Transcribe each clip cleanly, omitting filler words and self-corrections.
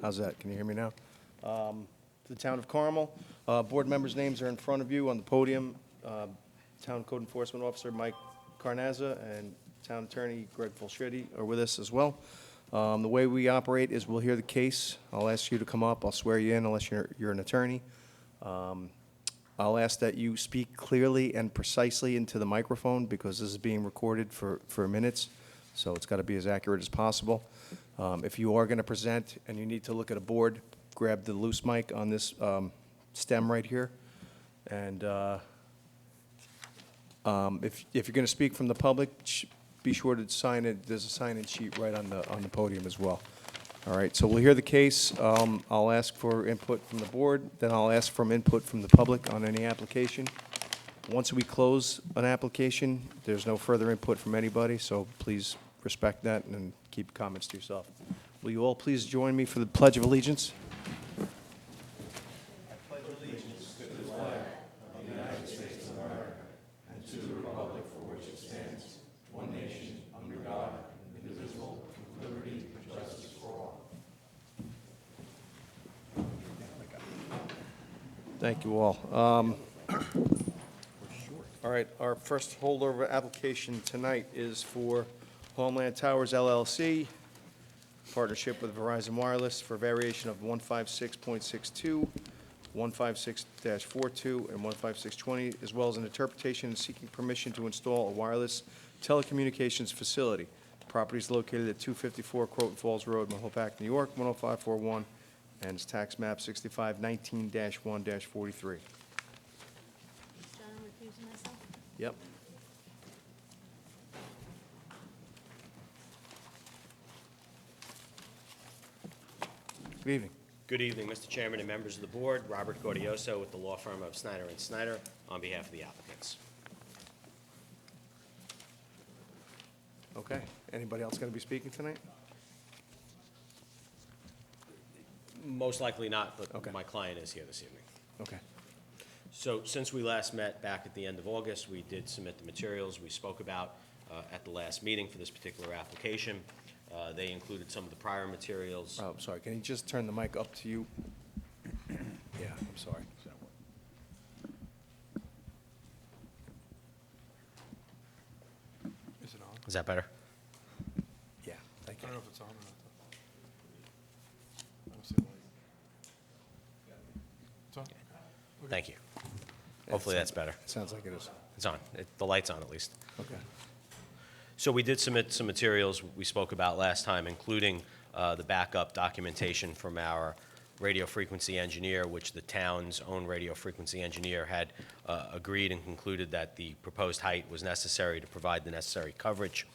How's that? Can you hear me now? The Town of Carmel. Board members' names are in front of you on the podium. Town Code Enforcement Officer Mike Carnazza and Town Attorney Greg Fulchetti are with us as well. The way we operate is we'll hear the case. I'll ask you to come up. I'll swear you in unless you're an attorney. I'll ask that you speak clearly and precisely into the microphone because this is being recorded for minutes, so it's got to be as accurate as possible. If you are going to present and you need to look at a board, grab the loose mic on this stem right here. And if you're going to speak from the public, be sure to sign it. There's a sign-in sheet right on the podium as well. All right, so we'll hear the case. I'll ask for input from the board, then I'll ask for input from the public on any application. Once we close an application, there's no further input from anybody, so please respect that and keep comments to yourself. Will you all please join me for the Pledge of Allegiance? Thank you all. All right, our first holdover application tonight is for Homeland Towers LLC, partnership with Verizon Wireless for variation of 156.62, 156-42, and 15620, as well as an interpretation and seeking permission to install a wireless telecommunications facility. The property is located at 254 Croton Falls Road, Mahopac, New York, 10541. And it's tax map 6519-1-43. John, recusing myself. Yep. Good evening. Good evening, Mr. Chairman and members of the board. Robert Gaudioso with the law firm of Snyder & Snyder on behalf of the applicants. Okay. Anybody else going to be speaking tonight? Most likely not, but Okay. my client is here this evening. Okay. So since we last met back at the end of August, we did submit the materials we spoke about at the last meeting for this particular application. They included some of the prior materials. Oh, sorry. Can you just turn the mic up to you? Yeah, I'm sorry. Is it on? Is that better? Yeah, thank I you. don't know if it's on or not. I don't see the light. It's on? Okay. Thank you. Hopefully that's better. Sounds like it is. It's on. The light's on at least. Okay. So we did submit some materials we spoke about last time, including the backup documentation from our radio frequency engineer, which the town's own radio frequency engineer had agreed and concluded that the proposed height was necessary to provide the necessary coverage.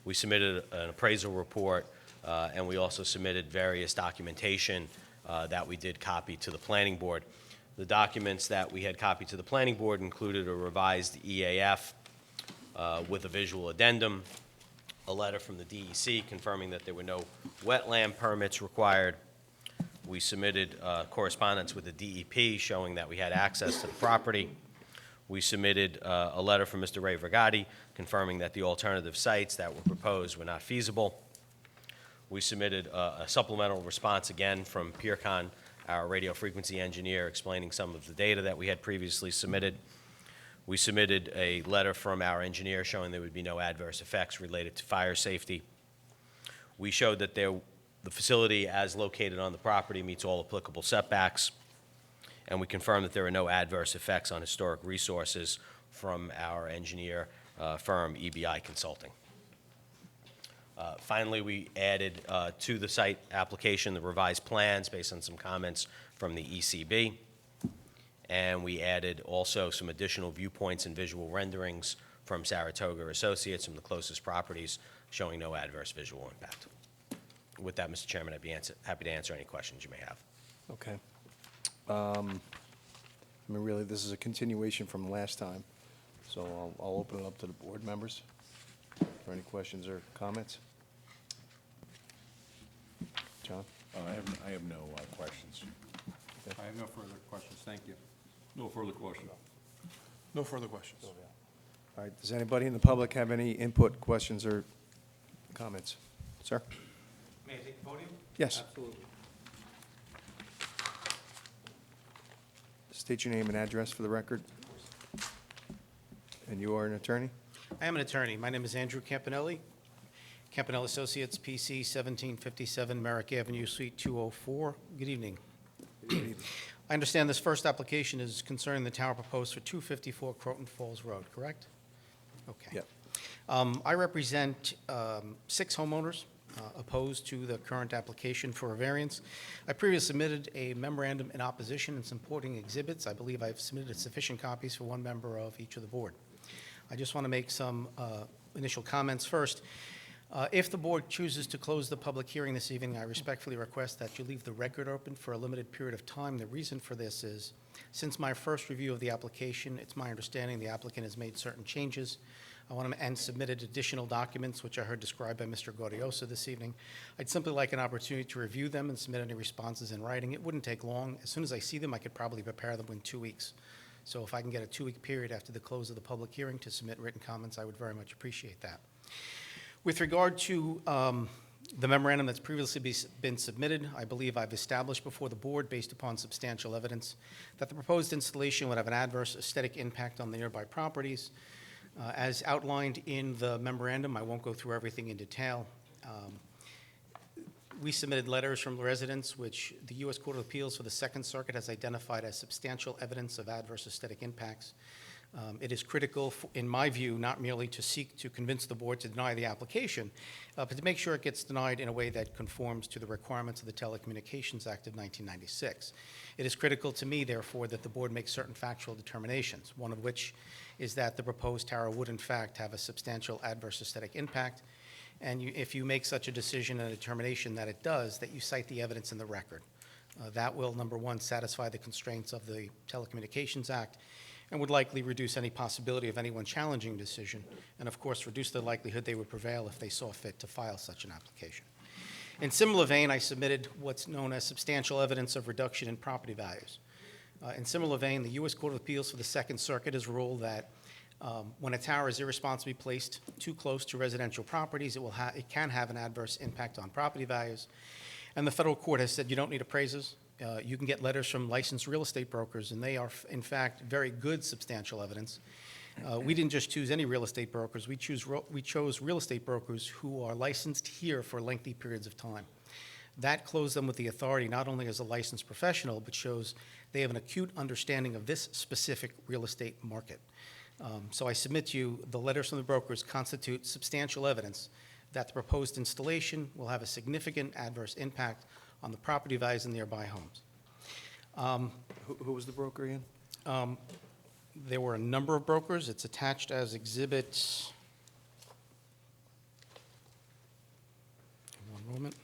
We submitted an appraisal report, and we also submitted various documentation that we did copy to the planning board. The documents that we had copied to the planning board included a revised EAF with a visual addendum, a letter from the DEC confirming that there were no wetland permits required. We submitted correspondence with the DEP showing that we had access to the property. We submitted a letter from Mr. Ray Vergati confirming that the alternative sites that were proposed were not feasible. We submitted a supplemental response again from PeerCon, our radio frequency engineer, explaining some of the data that we had previously submitted. We submitted a letter from our engineer showing there would be no adverse effects related to fire safety. We showed that the facility as located on the property meets all applicable setbacks, and we confirmed that there are no adverse effects on historic resources from our engineer firm, EBI Consulting. Finally, we added to the site application the revised plans based on some comments from the ECB. And we added also some additional viewpoints and visual renderings from Saratoga Associates from the closest properties showing no adverse visual impact. With that, Mr. Chairman, I'd be happy to answer any questions you may have. Okay. I mean, really, this is a continuation from last time, so I'll open it up to the board members for any questions or comments. John? I have no questions. I have no further questions, thank you. No further questions. No further questions. All right, does anybody in the public have any input, questions, or comments? Sir? May I take the podium? Yes. Absolutely. State your name and address for the record. And you are an attorney? I am an attorney. My name is Andrew Campanelli, Campanelli Associates, PC 1757 Merrick Avenue, Suite 204. Good evening. I understand this first application is concerning the tower proposed for 254 Croton Falls Road, correct? Okay. Yep. I represent 6 homeowners opposed to the current application for a variance. I previously submitted a memorandum in opposition and supporting exhibits. I believe I've submitted sufficient copies for one member of each of the board. I just want to make some initial comments first. If the board chooses to close the public hearing this evening, I respectfully request that you leave the record open for a limited period of time. The reason for this is, since my first review of the application, it's my understanding the applicant has made certain changes. I want to and submitted additional documents, which I heard described by Mr. Gaudioso this evening. I'd simply like an opportunity to review them and submit any responses in writing. It wouldn't take long. As soon as I see them, I could probably prepare them in 2 weeks. So if I can get a 2-week period after the close of the public hearing to submit written comments, I would very much appreciate that. With regard to the memorandum that's previously been submitted, I believe I've established before the board, based upon substantial evidence, that the proposed installation would have an adverse aesthetic impact on the nearby properties. As outlined in the memorandum, I won't go through everything in detail. We submitted letters from residents, which the U.S. Court of Appeals for the Second Circuit has identified as substantial evidence of adverse aesthetic impacts. It is critical, in my view, not merely to seek to convince the board to deny the application, but to make sure it gets denied in a way that conforms to the requirements of the Telecommunications Act of 1996. It is critical to me, therefore, that the board make certain factual determinations, one of which is that the proposed tower would, in fact, have a substantial adverse aesthetic impact. And if you make such a decision and a determination that it does, that you cite the evidence in the record. That will, number one, satisfy the constraints of the Telecommunications Act, and would likely reduce any possibility of anyone challenging the decision, and of course, reduce the likelihood they would prevail if they saw fit to file such an application. In similar vein, I submitted what's known as substantial evidence of reduction in property values. In similar vein, the U.S. Court of Appeals for the Second Circuit has ruled that when a tower is irresponsibly placed too close to residential properties, it can have an adverse impact on property values. And the federal court has said you don't need appraisers. You can get letters from licensed real estate brokers, and they are, in fact, very good substantial evidence. We didn't just choose any real estate brokers. We chose real estate brokers who are licensed here for lengthy periods of time. That clothes them with the authority not only as a licensed professional, but shows they have an acute understanding of this specific real estate market. So I submit to you the letters from the brokers constitute substantial evidence that the proposed installation will have a significant adverse impact on the property values in nearby homes. Who was the broker again? There were a number of brokers. It's attached as exhibits. One moment.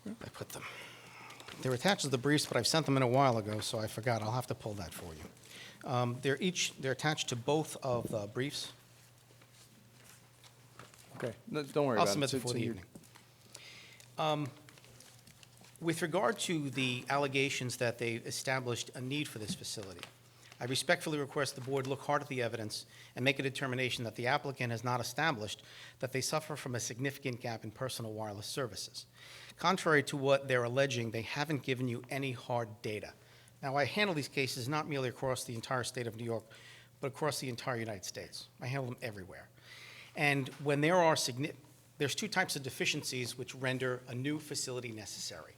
Where did I put them? They're attached to the briefs, but I've sent them in a while ago, so I forgot. I'll have to pull that for you. They're attached to both of the briefs. Okay, no, don't worry I'll about it. submit It's before the in your- evening. With regard to the allegations that they established a need for this facility, I respectfully request the board look hard at the evidence and make a determination that the applicant has not established that they suffer from a significant gap in personal wireless services. Contrary to what they're alleging, they haven't given you any hard data. Now, I handle these cases not merely across the entire state of New York, but across the entire United States. I handle them everywhere. And when there's 2 types of deficiencies which render a new facility necessary.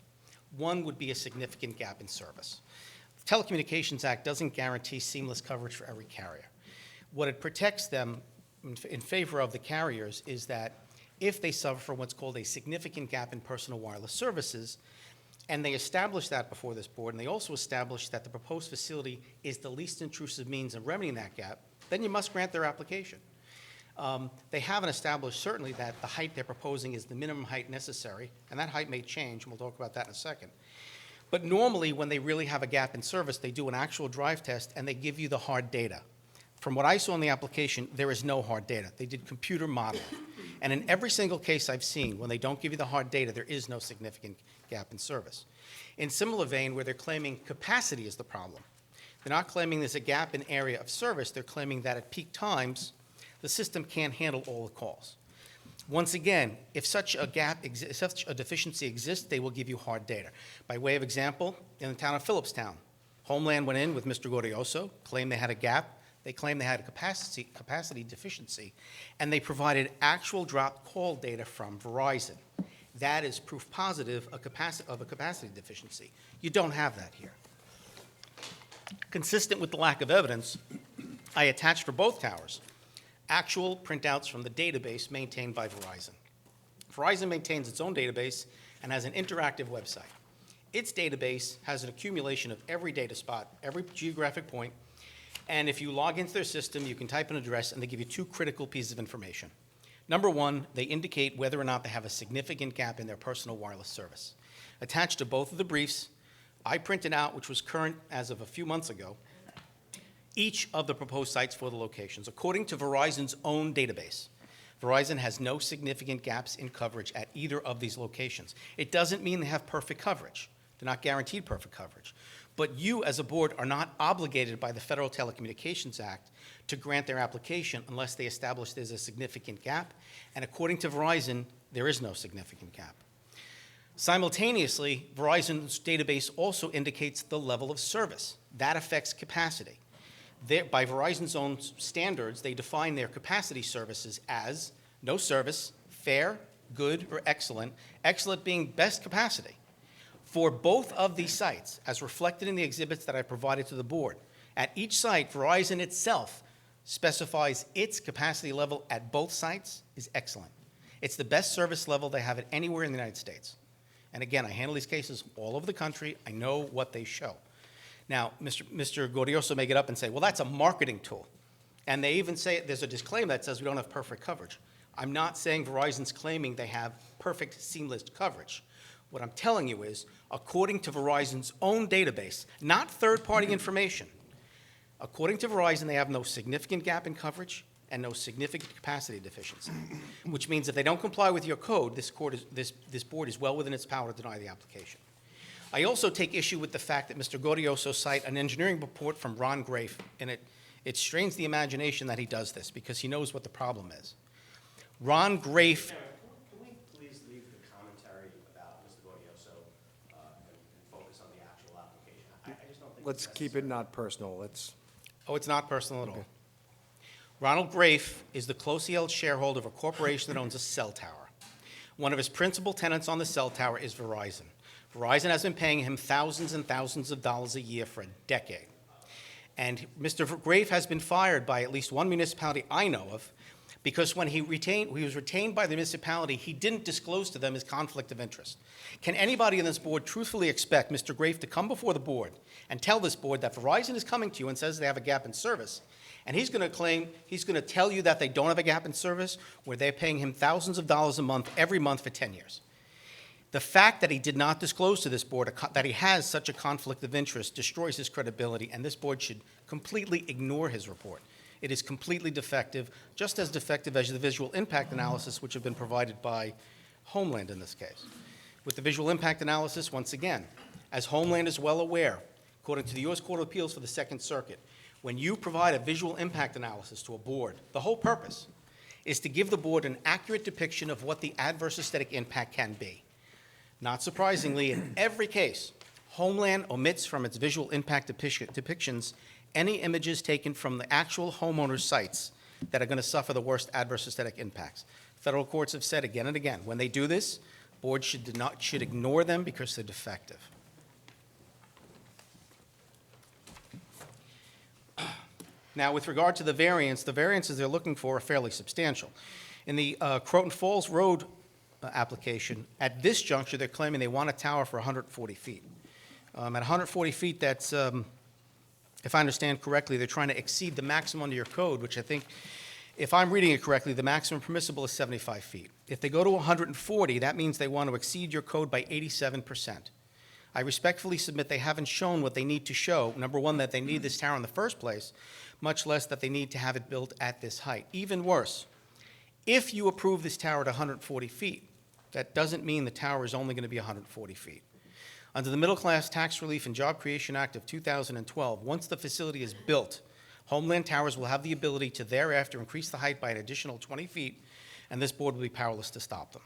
One would be a significant gap in service. The Telecommunications Act doesn't guarantee seamless coverage for every carrier. What it protects them in favor of the carriers is that if they suffer from what's called a significant gap in personal wireless services, and they establish that before this board, and they also establish that the proposed facility is the least intrusive means of remedying that gap, then you must grant their application. They haven't established certainly that the height they're proposing is the minimum height necessary, and that height may change, and we'll talk about that in a second. But normally, when they really have a gap in service, they do an actual drive test, and they give you the hard data. From what I saw in the application, there is no hard data. They did computer modeling. And in every single case I've seen, when they don't give you the hard data, there is no significant gap in service. In similar vein, where they're claiming capacity is the problem, They're not claiming there's a gap in area of service. They're claiming that at peak times, the system can't handle all the calls. Once again, if such a gap, such a deficiency exists, they will give you hard data. By way of example, in the town of Phillipstown, Homeland went in with Mr. Gordioso, claimed they had a gap. They claimed they had a capacity deficiency, and they provided actual drop call data from Verizon. That is proof positive of a capacity deficiency. You don't have that here. Consistent with the lack of evidence, I attached for both towers actual printouts from the database maintained by Verizon. Verizon maintains its own database and has an interactive website. Its database has an accumulation of every data spot, every geographic point, and if you log into their system, you can type an address, and they give you two critical pieces of information. Number one, they indicate whether or not they have a significant gap in their personal wireless service. Attached to both of the briefs, I printed out, which was current as of a few months ago, each of the proposed sites for the locations, according to Verizon's own database. Verizon has no significant gaps in coverage at either of these locations. It doesn't mean they have perfect coverage. They're not guaranteed perfect coverage. But you, as a board, are not obligated by the Federal Telecommunications Act to grant their application unless they establish there's a significant gap. And according to Verizon, there is no significant gap. Simultaneously, Verizon's database also indicates the level of service. That affects capacity. By Verizon's own standards, they define their capacity services as no service, fair, good, or excellent, excellent being best capacity. For both of these sites, as reflected in the exhibits that I provided to the board, at each site, Verizon itself specifies its capacity level at both sites is excellent. It's the best service level they have it anywhere in the United States. And again, I handle these cases all over the country. I know what they show. Now, Mr. Gordioso may get up and say, well, that's a marketing tool. And they even say, there's a disclaimer that says we don't have perfect coverage. I'm not saying Verizon's claiming they have perfect seamless coverage. What I'm telling you is, according to Verizon's own database, not third-party information, according to Verizon, they have no significant gap in coverage and no significant capacity deficiency, which means if they don't comply with your code, this board is well within its power to deny the application. I also take issue with the fact that Mr. Gordioso cite an engineering report from Ron Grafe, and it strains the imagination that he does this because he knows what the problem is. Ron Grafe. Can we please leave the commentary about Mr. Gordioso and focus on the actual application? I just don't think. Let's keep it not personal. Let's. Oh, it's not personal at all. Ronald Grafe is the closely held shareholder of a corporation that owns a cell tower. One of his principal tenants on the cell tower is Verizon. Verizon has been paying him thousands and thousands of dollars a year for a decade. And Mr. Grafe has been fired by at least one municipality I know of because when he was retained by the municipality, he didn't disclose to them his conflict of interest. Can anybody in this board truthfully expect Mr. Grafe to come before the board and tell this board that Verizon is coming to you and says they have a gap in service, and he's going to tell you that they don't have a gap in service where they're paying him thousands of dollars a month every month for 10 years? The fact that he did not disclose to this board that he has such a conflict of interest destroys his credibility, and this board should completely ignore his report. It is completely defective, just as defective as the visual impact analysis which have been provided by Homeland in this case. With the visual impact analysis, once again, as Homeland is well aware, according to the U.S. Court of Appeals for the Second Circuit, when you provide a visual impact analysis to a board, the whole purpose is to give the board an accurate depiction of what the adverse aesthetic impact can be. Not surprisingly, in every case, Homeland omits from its visual impact depictions any images taken from the actual homeowners' sites that are going to suffer the worst adverse aesthetic impacts. Federal courts have said again and again, when they do this, boards should ignore them because they're defective. Now, with regard to the variances they're looking for are fairly substantial. In the Croton Falls Road application, at this juncture, they're claiming they want a tower for 140 feet. At 140 feet, that's, if I understand correctly, they're trying to exceed the maximum under your code, which I think, if I'm reading it correctly, the maximum permissible is 75 feet. If they go to 140, that means they want to exceed your code by 87%. I respectfully submit they haven't shown what they need to show. Number one, that they need this tower in the first place, much less that they need to have it built at this height. Even worse, if you approve this tower at 140 feet, that doesn't mean the tower is only going to be 140 feet. Under the Middle Class Tax Relief and Job Creation Act of 2012, once the facility is built, Homeland Towers will have the ability to thereafter increase the height by an additional 20 feet, and this board will be powerless to stop them.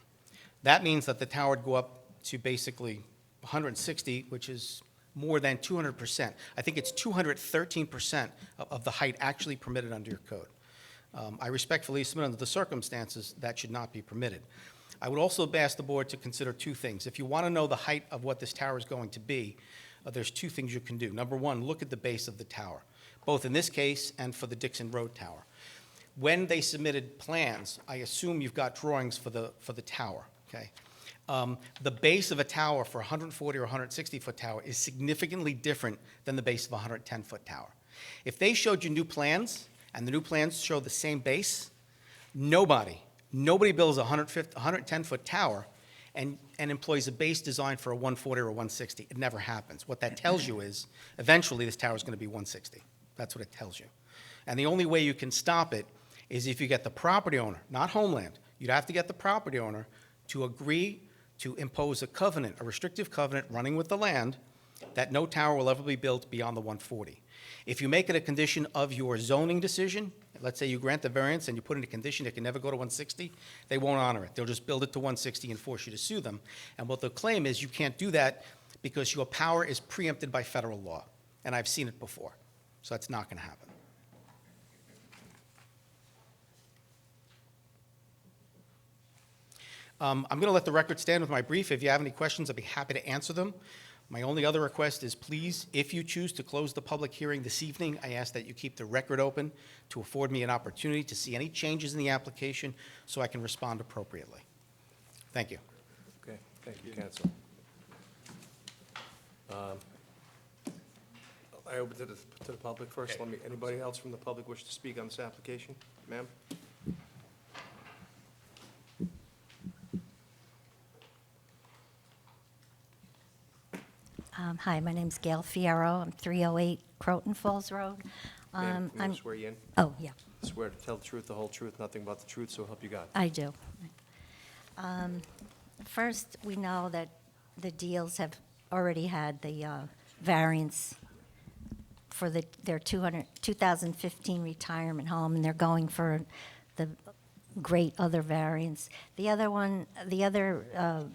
That means that the tower would go up to basically 160, which is more than 200%. I think it's 213% of the height actually permitted under your code. I respectfully submit under the circumstances that should not be permitted. I would also ask the board to consider two things. If you want to know the height of what this tower is going to be, there's two things you can do. Number one, look at the base of the tower, both in this case and for the Dixon Road Tower. When they submitted plans, I assume you've got drawings for the tower, okay? The base of a tower for a 140 or 160-foot tower is significantly different than the base of a 110-foot tower. If they showed you new plans, and the new plans show the same base, nobody builds a 110-foot tower and employs a base designed for a 140 or a 160. It never happens. What that tells you is, eventually, this tower is going to be 160. That's what it tells you. And the only way you can stop it is if you get the property owner, not Homeland. You'd have to get the property owner to agree to impose a covenant, a restrictive covenant running with the land, that no tower will ever be built beyond the 140. If you make it a condition of your zoning decision, let's say you grant the variance and you put in a condition it can never go to 160, they won't honor it. They'll just build it to 160 and force you to sue them. And what they'll claim is you can't do that because your power is preempted by federal law. And I've seen it before. So that's not going to happen. I'm going to let the record stand with my brief. If you have any questions, I'd be happy to answer them. My only other request is, please, if you choose to close the public hearing this evening, I ask that you keep the record open to afford me an opportunity to see any changes in the application so I can respond appropriately. Thank you. Okay, thank you, counsel. I open to the public first. Anybody else from the public wish to speak on this application? Ma'am? Hi, my name's Gail Fierro. I'm 308 Croton Falls Road. Ma'am, can I'm- I swear you in? Oh, yeah, Swear to tell the truth, the whole truth, nothing but the truth, so help you God. I do. First, we know that the Deals have already had the variance for their 2015 retirement home, and they're going for the great other variance. The other one, the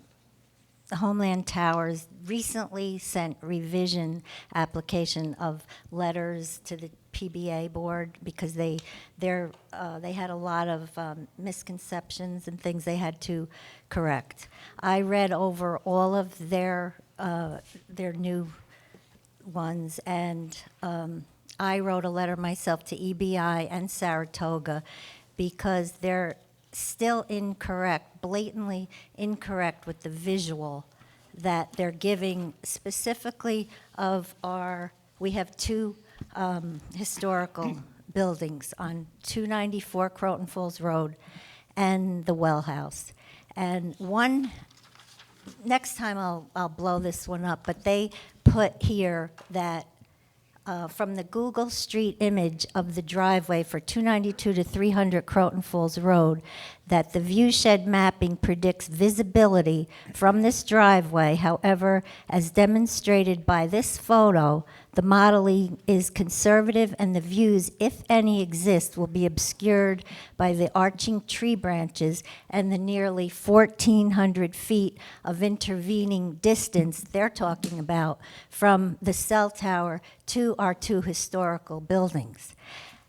Homeland Towers recently sent revision application of letters to the PBA board because they had a lot of misconceptions and things they had to correct. I read over all of their new ones, and I wrote a letter myself to EBI and Saratoga because they're still incorrect, blatantly incorrect with the visual that they're giving specifically of we have two historical buildings on 294 Croton Falls Road and the Well House. And next time I'll blow this one up, but they put here that from the Google Street image of the driveway for 292 to 300 Croton Falls Road, that the view shed mapping predicts visibility from this driveway. However, as demonstrated by this photo, the modeling is conservative and the views, if any exist, will be obscured by the arching tree branches and the nearly 1,400 feet of intervening distance they're talking about from the cell tower to our two historical buildings.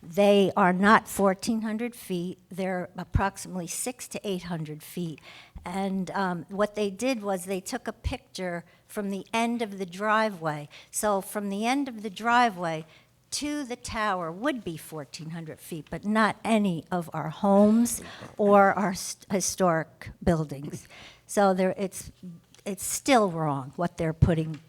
They are not 1,400 feet. They're approximately 600 to 800 feet. And what they did was they took a picture from the end of the driveway. So from the end of the driveway to the tower would be 1,400 feet, but not any of our homes or our historic buildings. So it's still wrong what they're putting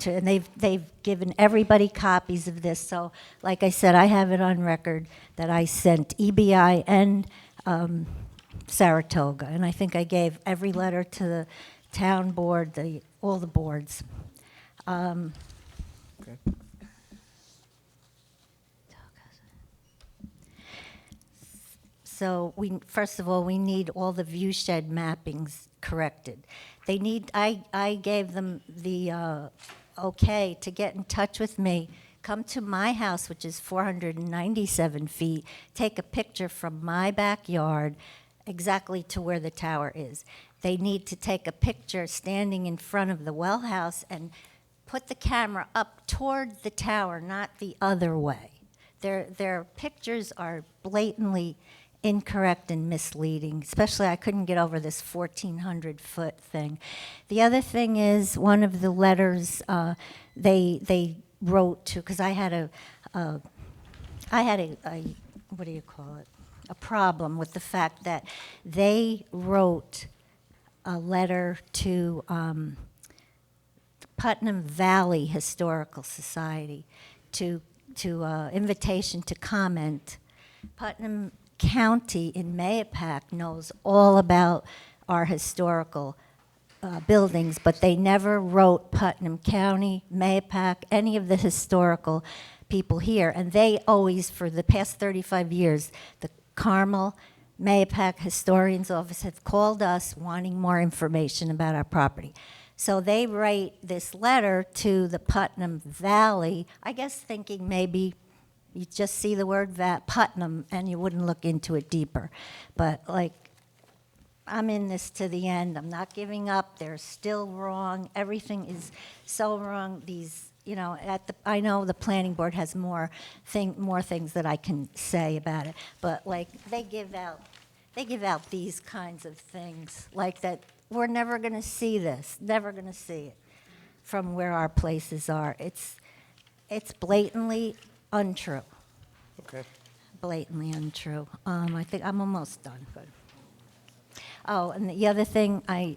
to, and they've given everybody copies of this. So, like I said, I have it on record that I sent EBI and Saratoga, and I think I gave every letter to the town board, all the boards. Okay. So first of all, we need all the view shed mappings corrected. I gave them the okay to get in touch with me, come to my house, which is 497 feet, take a picture from my backyard exactly to where the tower is. They need to take a picture standing in front of the well house and put the camera up toward the tower, not the other way. Their pictures are blatantly incorrect and misleading, especially I couldn't get over this 1,400-foot thing. The other thing is one of the letters they wrote to, because I had a what do you call it, a problem with the fact that they wrote a letter to Putnam Valley Historical Society to invitation to comment. Putnam County in Mayapack knows all about our historical buildings, but they never wrote Putnam County, Mayapack, any of the historical people here. And they always, for the past 35 years, the Carmel Mayapack Historian's Office has called us wanting more information about our property. So they write this letter to the Putnam Valley, I guess thinking maybe you just see the word Putnam and you wouldn't look into it deeper. But like, I'm in this to the end. I'm not giving up. They're still wrong. Everything is so wrong. These, I know the planning board has more things that I can say about it. But like, they give out these kinds of things like that. We're never going to see this. Never going to see it from where our places are. It's blatantly untrue. Okay. Blatantly untrue. I think I'm almost done. But. Oh, and the other thing, I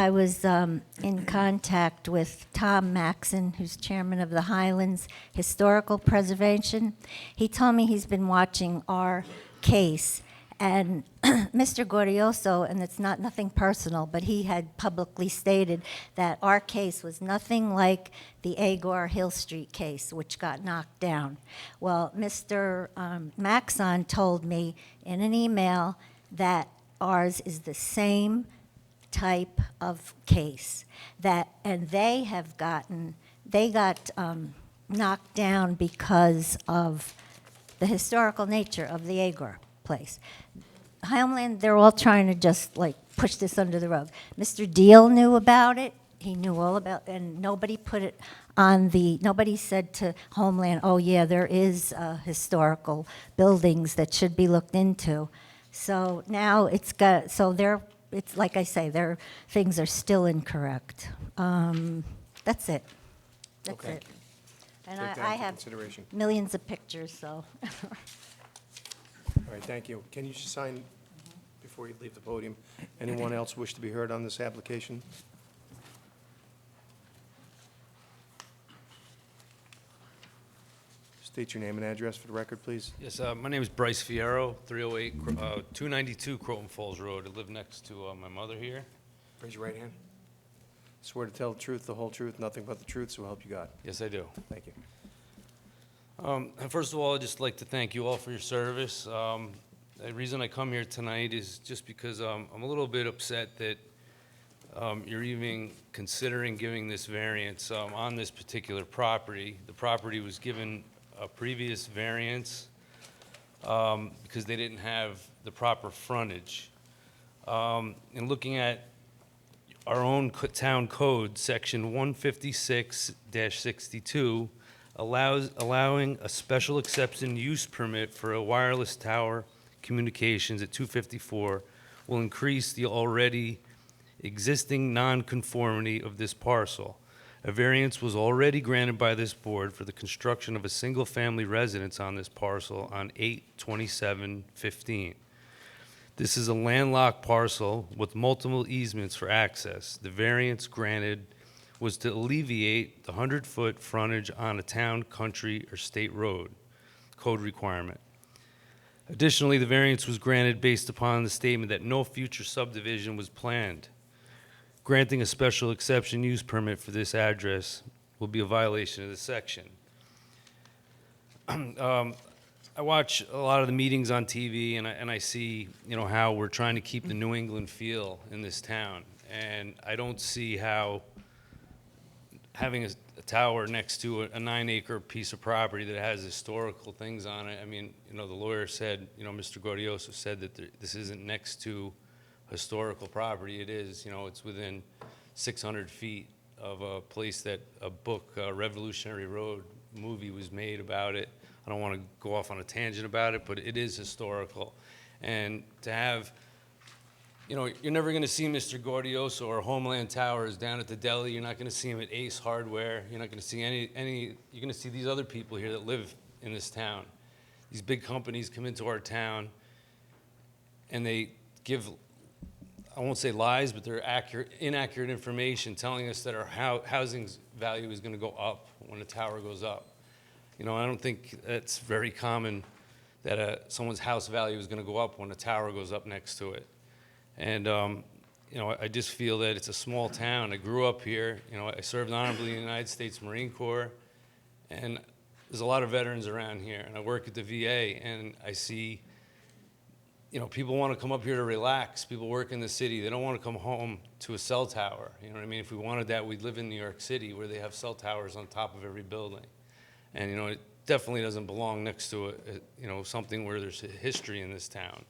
was in contact with Tom Maxon, who's chairman of the Highlands Historical Preservation. He told me he's been watching our case, and Mr. Gordioso, and it's nothing personal, but he had publicly stated that our case was nothing like the Agor Hill Street case, which got knocked down. Well, Mr. Maxon told me in an email that ours is the same type of case, and they got knocked down because of the historical nature of the Agor place. Homeland, they're all trying to just like push this under the rug. Mr. Deal knew about it. He knew all about, and nobody put it on nobody said to Homeland, oh yeah, there is historical buildings that should be looked into. So now it's like I say, their things are still incorrect. That's it. That's Okay. it. And Take that I into have consideration. millions of pictures, so. All right, thank you. Can you just sign before you leave the podium? Anyone else wish to be heard on this application? State your name and address for the record, please. Yes, my name is Bryce Fierro, 292 Croton Falls Road. I live next to my mother here. Raise your right hand. Swear to tell the truth, the whole truth, nothing but the truth, so help you God. Yes, I do. Thank you. And first of all, I'd just like to thank you all for your service. The reason I come here tonight is just because I'm a little bit upset that you're even considering giving this variance on this particular property. The property was given a previous variance because they didn't have the proper frontage. And looking at our own town code, section 156-62, allowing a special exception use permit for a wireless tower communications at 254 will increase the already existing nonconformity of this parcel. A variance was already granted by this board for the construction of a single-family residence on this parcel on 8/27/15. This is a landlocked parcel with multiple easements for access. The variance granted was to alleviate the 100-foot frontage on a town, country, or state road code requirement. Additionally, the variance was granted based upon the statement that no future subdivision was planned. Granting a special exception use permit for this address will be a violation of this section. I watch a lot of the meetings on TV, and I see, you know, how we're trying to keep the New England feel in this town. And I don't see how having a tower next to a 9-acre piece of property that has historical things on it. I mean, you know, the lawyer said, you know, Mr. Gaudioso said that this isn't next to historical property. It is, you know, it's within 600 feet of a place that a book, Revolutionary Road movie was made about it. I don't want to go off on a tangent about it, but it is historical. And to have, you know, you're never going to see Mr. Gaudioso or Homeland Towers down at the deli. You're not going to see him at Ace Hardware. You're not going to see any. You're going to see these other people here that live in this town. These big companies come into our town, and they give, I won't say lies, but they're inaccurate information, telling us that our housing value is going to go up when the tower goes up. You know, I don't think that's very common that someone's house value is going to go up when a tower goes up next to it. And, you know, I just feel that it's a small town. I grew up here. You know, I served honorably in the United States Marine Corps. And there's a lot of veterans around here. And I work at the VA, and I see, you know, people want to come up here to relax. People work in the city. They don't want to come home to a cell tower. You know what I mean? If we wanted that, we'd live in New York City, where they have cell towers on top of every building. And, you know, it definitely doesn't belong next to, you know, something where there's a history in this town.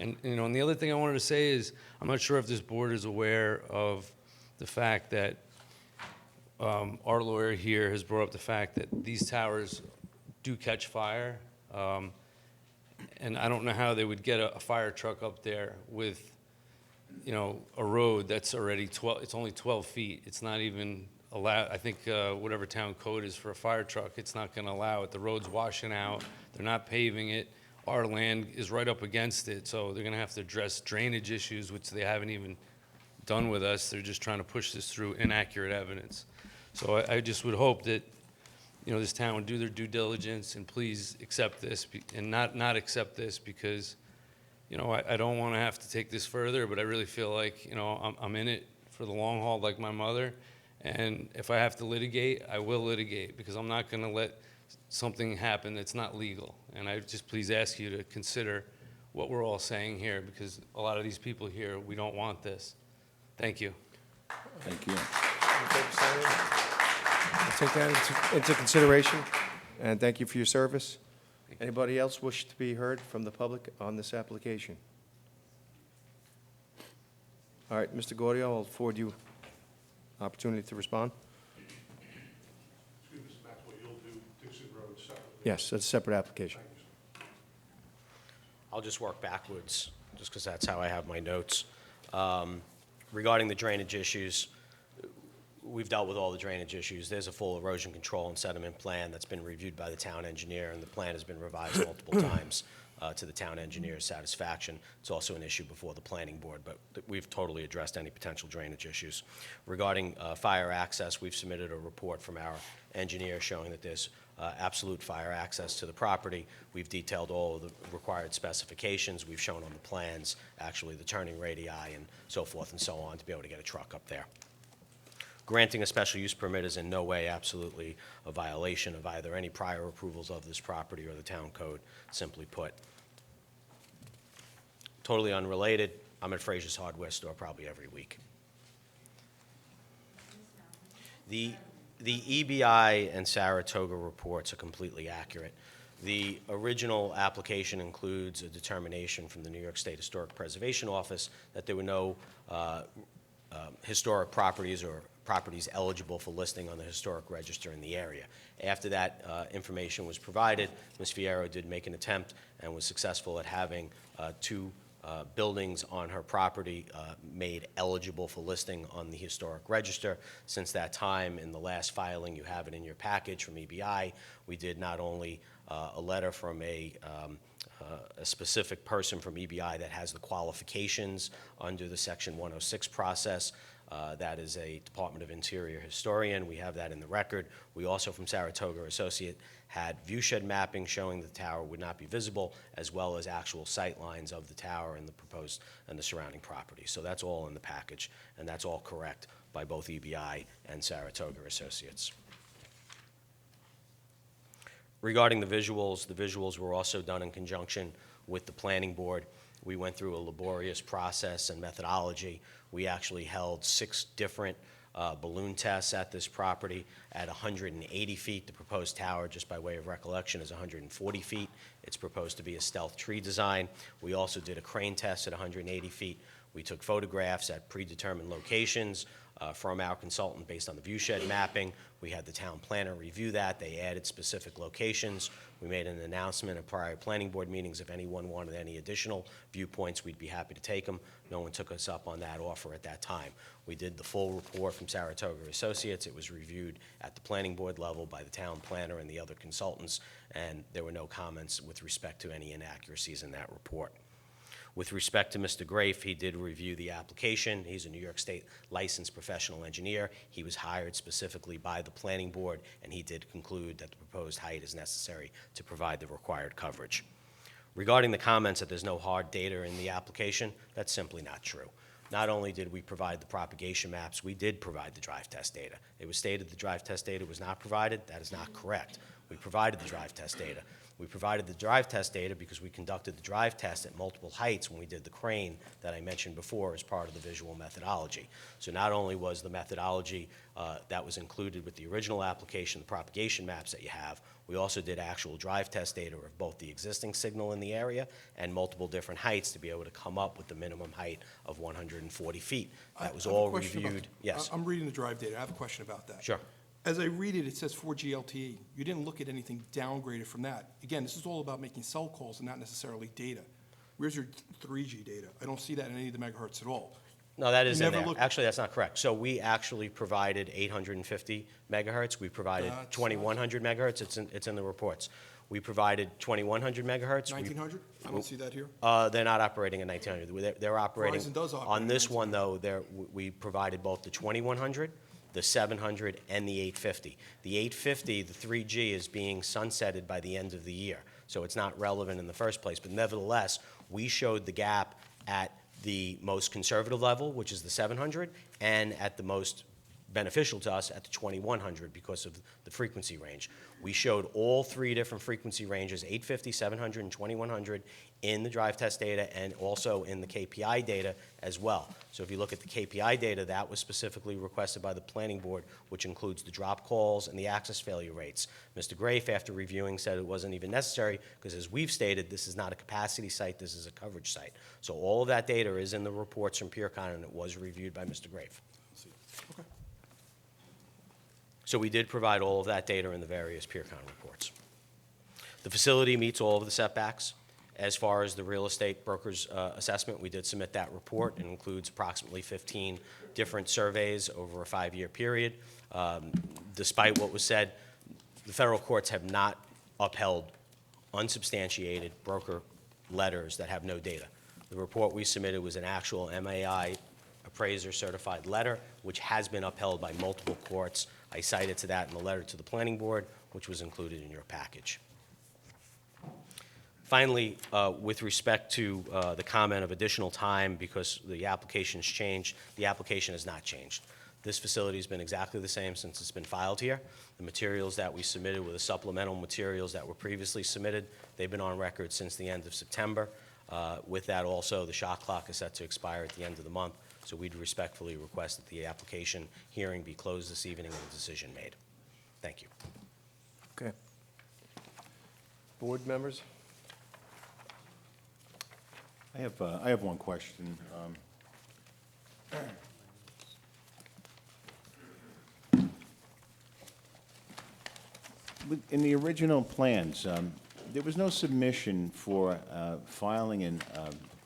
And, you know, and the other thing I wanted to say is, I'm not sure if this board is aware of the fact that our lawyer here has brought up the fact that these towers do catch fire. And I don't know how they would get a fire truck up there with, you know, a road that's already it's only 12 feet. It's not even allowed. I think whatever town code is for a fire truck, it's not going to allow it. The road's washing out. They're not paving it. Our land is right up against it, so they're going to have to address drainage issues, which they haven't even done with us. They're just trying to push this through inaccurate evidence. So I just would hope that, you know, this town would do their due diligence and please accept this and not accept this, because, you know, I don't want to have to take this further, but I really feel like, you know, I'm in it for the long haul like my mother. And if I have to litigate, I will litigate, because I'm not going to let something happen that's not legal. And I just please ask you to consider what we're all saying here, because a lot of these people here, we don't want this. Thank you. Thank you. I'll take that into consideration, and thank you for your service. Anybody else wish to be heard from the public on this application? All right, Mr. Gaudio, I'll afford you opportunity to respond. Excuse me, Mr. Maxwell, you'll do Dixon Road separately. Yes, that's a separate application. I'll just work backwards, just because that's how I have my notes. Regarding the drainage issues, we've dealt with all the drainage issues. There's a full erosion control and sediment plan that's been reviewed by the town engineer, and the plan has been revised multiple times to the town engineer's satisfaction. It's also an issue before the planning board, but we've totally addressed any potential drainage issues. Regarding fire access, we've submitted a report from our engineer showing that there's absolute fire access to the property. We've detailed all of the required specifications. We've shown on the plans, actually, the turning radii and so forth and so on to be able to get a truck up there. Granting a special use permit is in no way absolutely a violation of either any prior approvals of this property or the town code, simply put. Totally unrelated, I'm at Frazier's Hardware Store probably every week. The EBI and Saratoga reports are completely accurate. The original application includes a determination from the New York State Historic Preservation Office that there were no historic properties or properties eligible for listing on the historic register in the area. After that information was provided, Ms. Fierro did make an attempt and was successful at having two buildings on her property made eligible for listing on the historic register. Since that time, in the last filing, you have it in your package from EBI, we did not only a letter from a specific person from EBI that has the qualifications under the Section 106 process. That is a Department of Interior historian. We have that in the record. We also, from Saratoga Associate, had viewshed mapping showing the tower would not be visible, as well as actual sight lines of the tower and the proposed and the surrounding property. So that's all in the package, and that's all correct by both EBI and Saratoga Associates. Regarding the visuals were also done in conjunction with the planning board. We went through a laborious process and methodology. We actually held 6 different balloon tests at this property at 180 feet. The proposed tower, just by way of recollection, is 140 feet. It's proposed to be a stealth tree design. We also did a crane test at 180 feet. We took photographs at predetermined locations from our consultant based on the viewshed mapping. We had the town planner review that. They added specific locations. We made an announcement at prior planning board meetings. If anyone wanted any additional viewpoints, we'd be happy to take them. No one took us up on that offer at that time. We did the full report from Saratoga Associates. It was reviewed at the planning board level by the town planner and the other consultants, and there were no comments with respect to any inaccuracies in that report. With respect to Mr. Grafe, he did review the application. He's a New York State licensed professional engineer. He was hired specifically by the planning board, and he did conclude that the proposed height is necessary to provide the required coverage. Regarding the comments that there's no hard data in the application, that's simply not true. Not only did we provide the propagation maps, we did provide the drive test data. It was stated the drive test data was not provided. That is not correct. We provided the drive test data. We provided the drive test data because we conducted the drive test at multiple heights when we did the crane that I mentioned before as part of the visual methodology. So not only was the methodology that was included with the original application, the propagation maps that you have, we also did actual drive test data of both the existing signal in the area and multiple different heights to be able to come up with the minimum height of 140 feet. That was all reviewed. Yes. I'm reading the drive data. I have a question about that. Sure. As I read it, it says 4G LTE. You didn't look at anything downgraded from that. Again, this is all about making cell calls and not necessarily data. Where's your 3G data? I don't see that in any of the megahertz at all. No, that is You in never there. looked- Actually, that's not correct. So we actually provided 850 megahertz. We provided That's 2100 megahertz. It's in the reports. We provided 2100 megahertz. 1900? I don't see that here. They're not operating at 1900. They're operating. Verizon does operate On at this one, though, we provided both the 2100, the 700, and the 850. The 850, the 3G, is being sunsetted by the end of the year, so it's not relevant in the first place. But nevertheless, we showed the gap at the most conservative level, which is the 700, and at the most beneficial to us at the 2100 because of the frequency range. We showed all 3 different frequency ranges, 850, 700, and 2100, in the drive test data and also in the KPI data as well. So if you look at the KPI data, that was specifically requested by the planning board, which includes the drop calls and the access failure rates. Mr. Grafe, after reviewing, said it wasn't even necessary because, as we've stated, this is not a capacity site, this is a coverage site. So all of that data is in the reports from PureCon, and it was reviewed by Mr. Grafe. Okay. So we did provide all of that data in the various PureCon reports. The facility meets all of the setbacks. As far as the real estate broker's assessment, we did submit that report. It includes approximately 15 different surveys over a 5-year period. Despite what was said, the federal courts have not upheld unsubstantiated broker letters that have no data. The report we submitted was an actual MAI appraiser certified letter, which has been upheld by multiple courts. I cited to that in the letter to the planning board, which was included in your package. Finally, with respect to the comment of additional time because the application's changed, the application has not changed. This facility has been exactly the same since it's been filed here. The materials that we submitted were the supplemental materials that were previously submitted. They've been on record since the end of September. With that also, the shot clock is set to expire at the end of the month, so we'd respectfully request that the application hearing be closed this evening and a decision made. Thank you. Okay. Board members? I have one question. In the original plans, there was no submission for filing an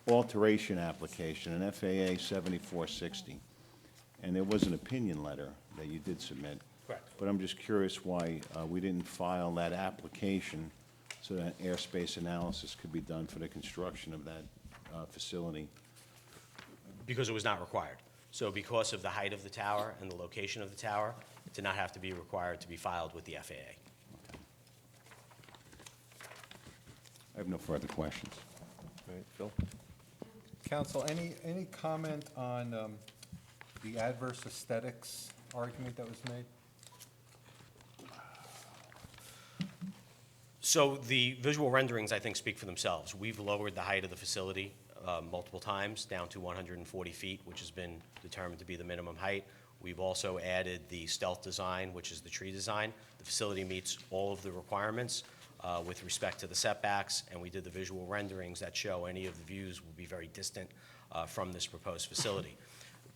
alteration application, an FAA 7460, and there was an opinion letter that you did submit. Correct. But I'm just curious why we didn't file that application so that airspace analysis could be done for the construction of that facility. Because it was not required. So because of the height of the tower and the location of the tower, it did not have to be required to be filed with the FAA. I have no further questions. All right, Phil? Counsel, any comment on the adverse aesthetics argument that was made? So the visual renderings, I think, speak for themselves. We've lowered the height of the facility multiple times, down to 140 feet, which has been determined to be the minimum height. We've also added the stealth design, which is the tree design. The facility meets all of the requirements with respect to the setbacks, and we did the visual renderings that show any of the views will be very distant from this proposed facility.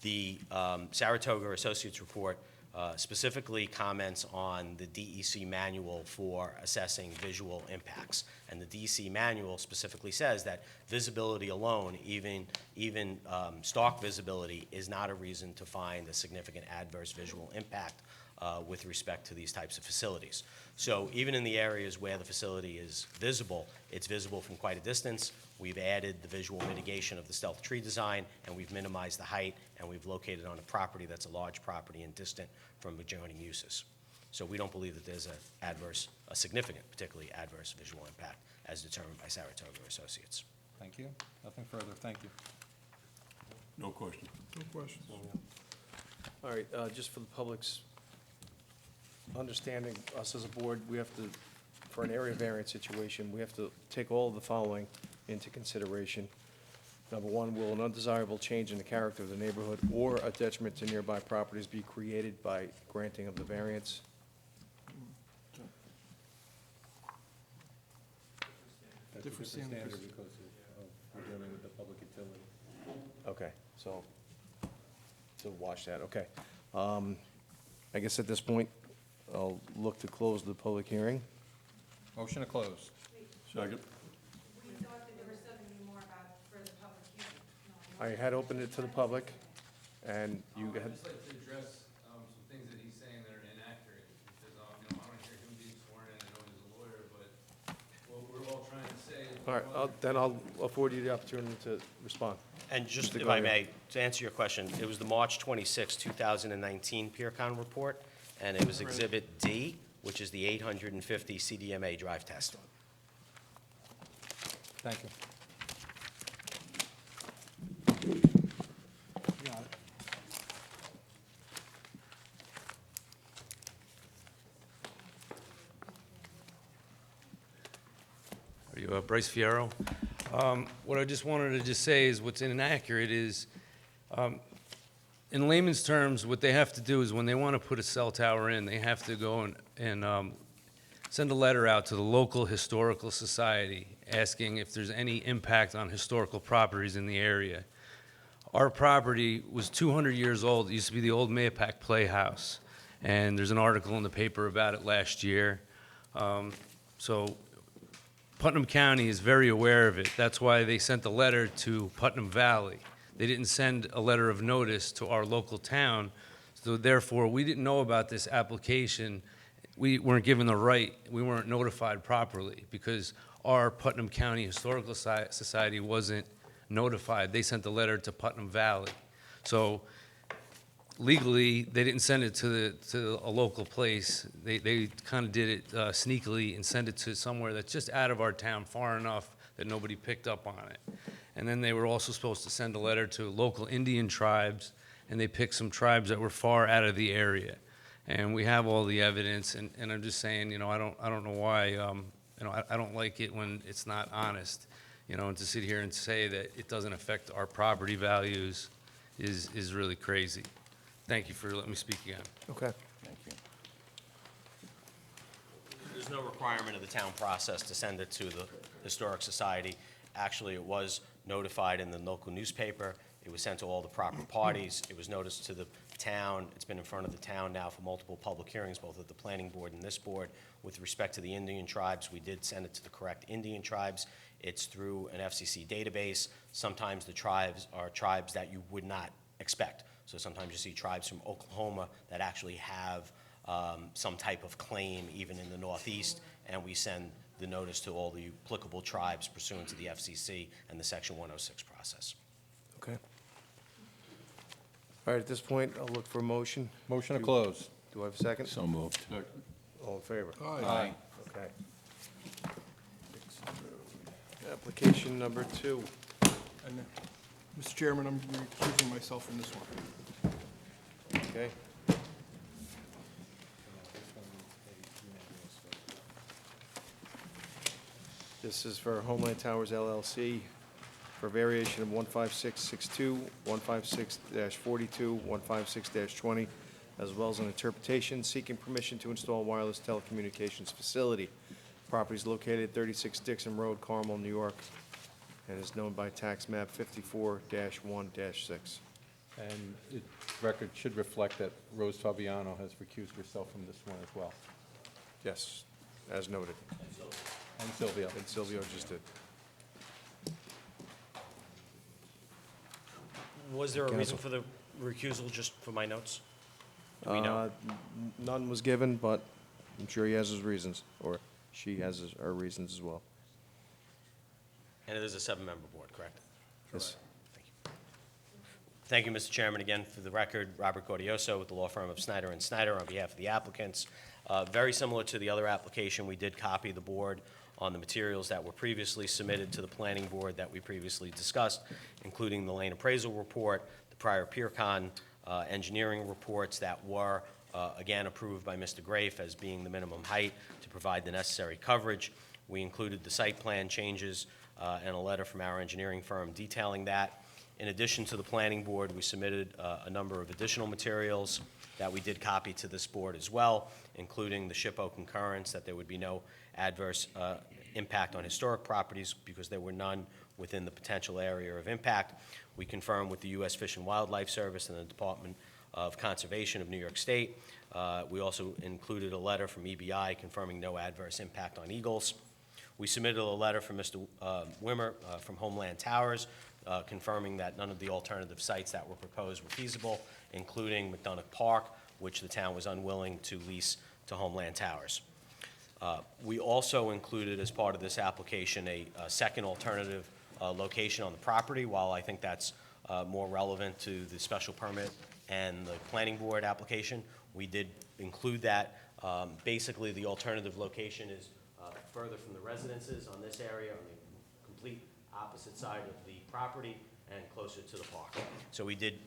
The Saratoga Associates report specifically comments on the DEC manual for assessing visual impacts. And the DEC manual specifically says that visibility alone, even stark visibility, is not a reason to find a significant adverse visual impact with respect to these types of facilities. So even in the areas where the facility is visible, it's visible from quite a distance. We've added the visual mitigation of the stealth tree design, and we've minimized the height, and we've located on a property that's a large property and distant from adjoining uses. So we don't believe that there's a significant, particularly adverse visual impact as determined by Saratoga Associates. Thank you. Nothing further. Thank you. No question. No questions. All right, just for the public's understanding, us as a board, we have to, for an area variance situation, we have to take all of the following into consideration. Number one, will an undesirable change in the character of the neighborhood or a detriment to nearby properties be created by granting of the variance? Different standard. because we're dealing with the public utility. Okay, so, to wash that, okay. I guess at this point, I'll look to close the public hearing. Motion to close. Second. We thought that there was something more about for the public hearing. I had opened it to the public, and you had, I'd just like to address some things that he's saying that are inaccurate, because, I don't hear him being sworn in, I know he's a lawyer, but what we're all trying to say is. all right, then I'll afford you the opportunity to respond. And just, Mr. if I Gardner. may, to answer your question, it was the March 26, 2019 PeerCon report, and it was Exhibit D, which is the 850 CDMA drive test. Thank you. Got it. Are you Bryce Fierro? What I just wanted to just say is what's inaccurate is, in layman's terms, what they have to do is when they want to put a cell tower in, they have to go and send a letter out to the local historical society asking if there's any impact on historical properties in the area. Our property was 200 years old. It used to be the old Mayapack Playhouse, and there's an article in the paper about it last year. So Putnam County is very aware of it. That's why they sent a letter to Putnam Valley. They didn't send a letter of notice to our local town, so therefore, we didn't know about this application. We weren't given the right, we weren't notified properly, because our Putnam County Historical Society wasn't notified. They sent the letter to Putnam Valley. So legally, they didn't send it to a local place. They kind of did it sneakily and sent it to somewhere that's just out of our town, far enough that nobody picked up on it. And then they were also supposed to send a letter to local Indian tribes, and they picked some tribes that were far out of the area. And we have all the evidence, and I'm just saying, I don't know why, I don't like it when it's not honest, and to sit here and say that it doesn't affect our property values is really crazy. Thank you for letting me speak again. Okay. Thank you. There's no requirement of the town process to send it to the Historic Society. Actually, it was notified in the local newspaper. It was sent to all the proper parties. It was noticed to the town. It's been in front of the town now for multiple public hearings, both at the planning board and this board. With respect to the Indian tribes, we did send it to the correct Indian tribes. It's through an FCC database. Sometimes the tribes are tribes that you would not expect. So sometimes you see tribes from Oklahoma that actually have some type of claim even in the Northeast, and we send the notice to all the applicable tribes pursuant to the FCC and the Section 106 process. Okay. All right, at this point, I'll look for a motion. Motion to close. Do I have a second? So moved. Second. All in favor? Aye. Okay. Application number 2. And, Mr. Chairman, I'm recusing myself from this one. Okay. This is for Homeland Towers LLC for variation of 15662, 156-42, 156-20, as well as an interpretation seeking permission to install a wireless telecommunications facility. Property is located at 36 Dixon Road, Carmel, New York, and is known by tax map 54-1-6. And the record should reflect that Rose Fabiano has recused herself from this one as well, Yes, as noted. and Sylvia. And Silvio just did. Was there a reason Counsel. for the recusal, just for my notes? Do we know? None was given, but I'm sure he has his reasons, or she has her reasons as well. And it is a 7-member board, correct? Yes. Thank you, Mr. Chairman. Again, for the record, Robert Gaudioso with the law firm of Snyder and Snyder on behalf of the applicants. Very similar to the other application, we did copy the board on the materials that were previously submitted to the planning board that we previously discussed, including the lane appraisal report, the prior PeerCon engineering reports that were, again, approved by Mr. Grafe as being the minimum height to provide the necessary coverage. We included the site plan changes and a letter from our engineering firm detailing that. In addition to the planning board, we submitted a number of additional materials that we did copy to this board as well, including the SHPO concurrence that there would be no adverse impact on historic properties because there were none within the potential area of impact. We confirmed with the U.S. Fish and Wildlife Service and the Department of Conservation of New York State. We also included a letter from EBI confirming no adverse impact on eagles. We submitted a letter from Mr. Wimmer from Homeland Towers confirming that none of the alternative sites that were proposed were feasible, including McDonough Park, which the town was unwilling to lease to Homeland Towers. We also included, as part of this application, a second alternative location on the property. While I think that's more relevant to the special permit and the planning board application, we did include that. Basically, the alternative location is further from the residences on this area, on the complete opposite side of the property and closer to the park. So we did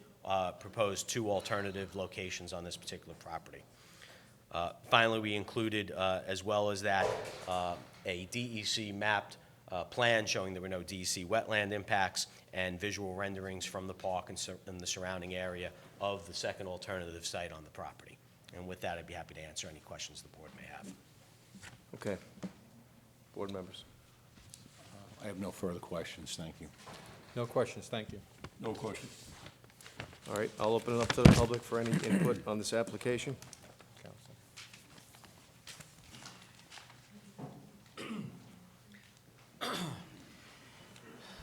propose 2 alternative locations on this particular property. Finally, we included, as well as that, a DEC mapped plan showing there were no DEC wetland impacts and visual renderings from the park and the surrounding area of the second alternative site on the property. And with that, I'd be happy to answer any questions the board may have. Okay. Board members. I have no further questions, thank you. No questions, thank you. No question. All right, I'll open it up to the public for any input on this application. Counsel.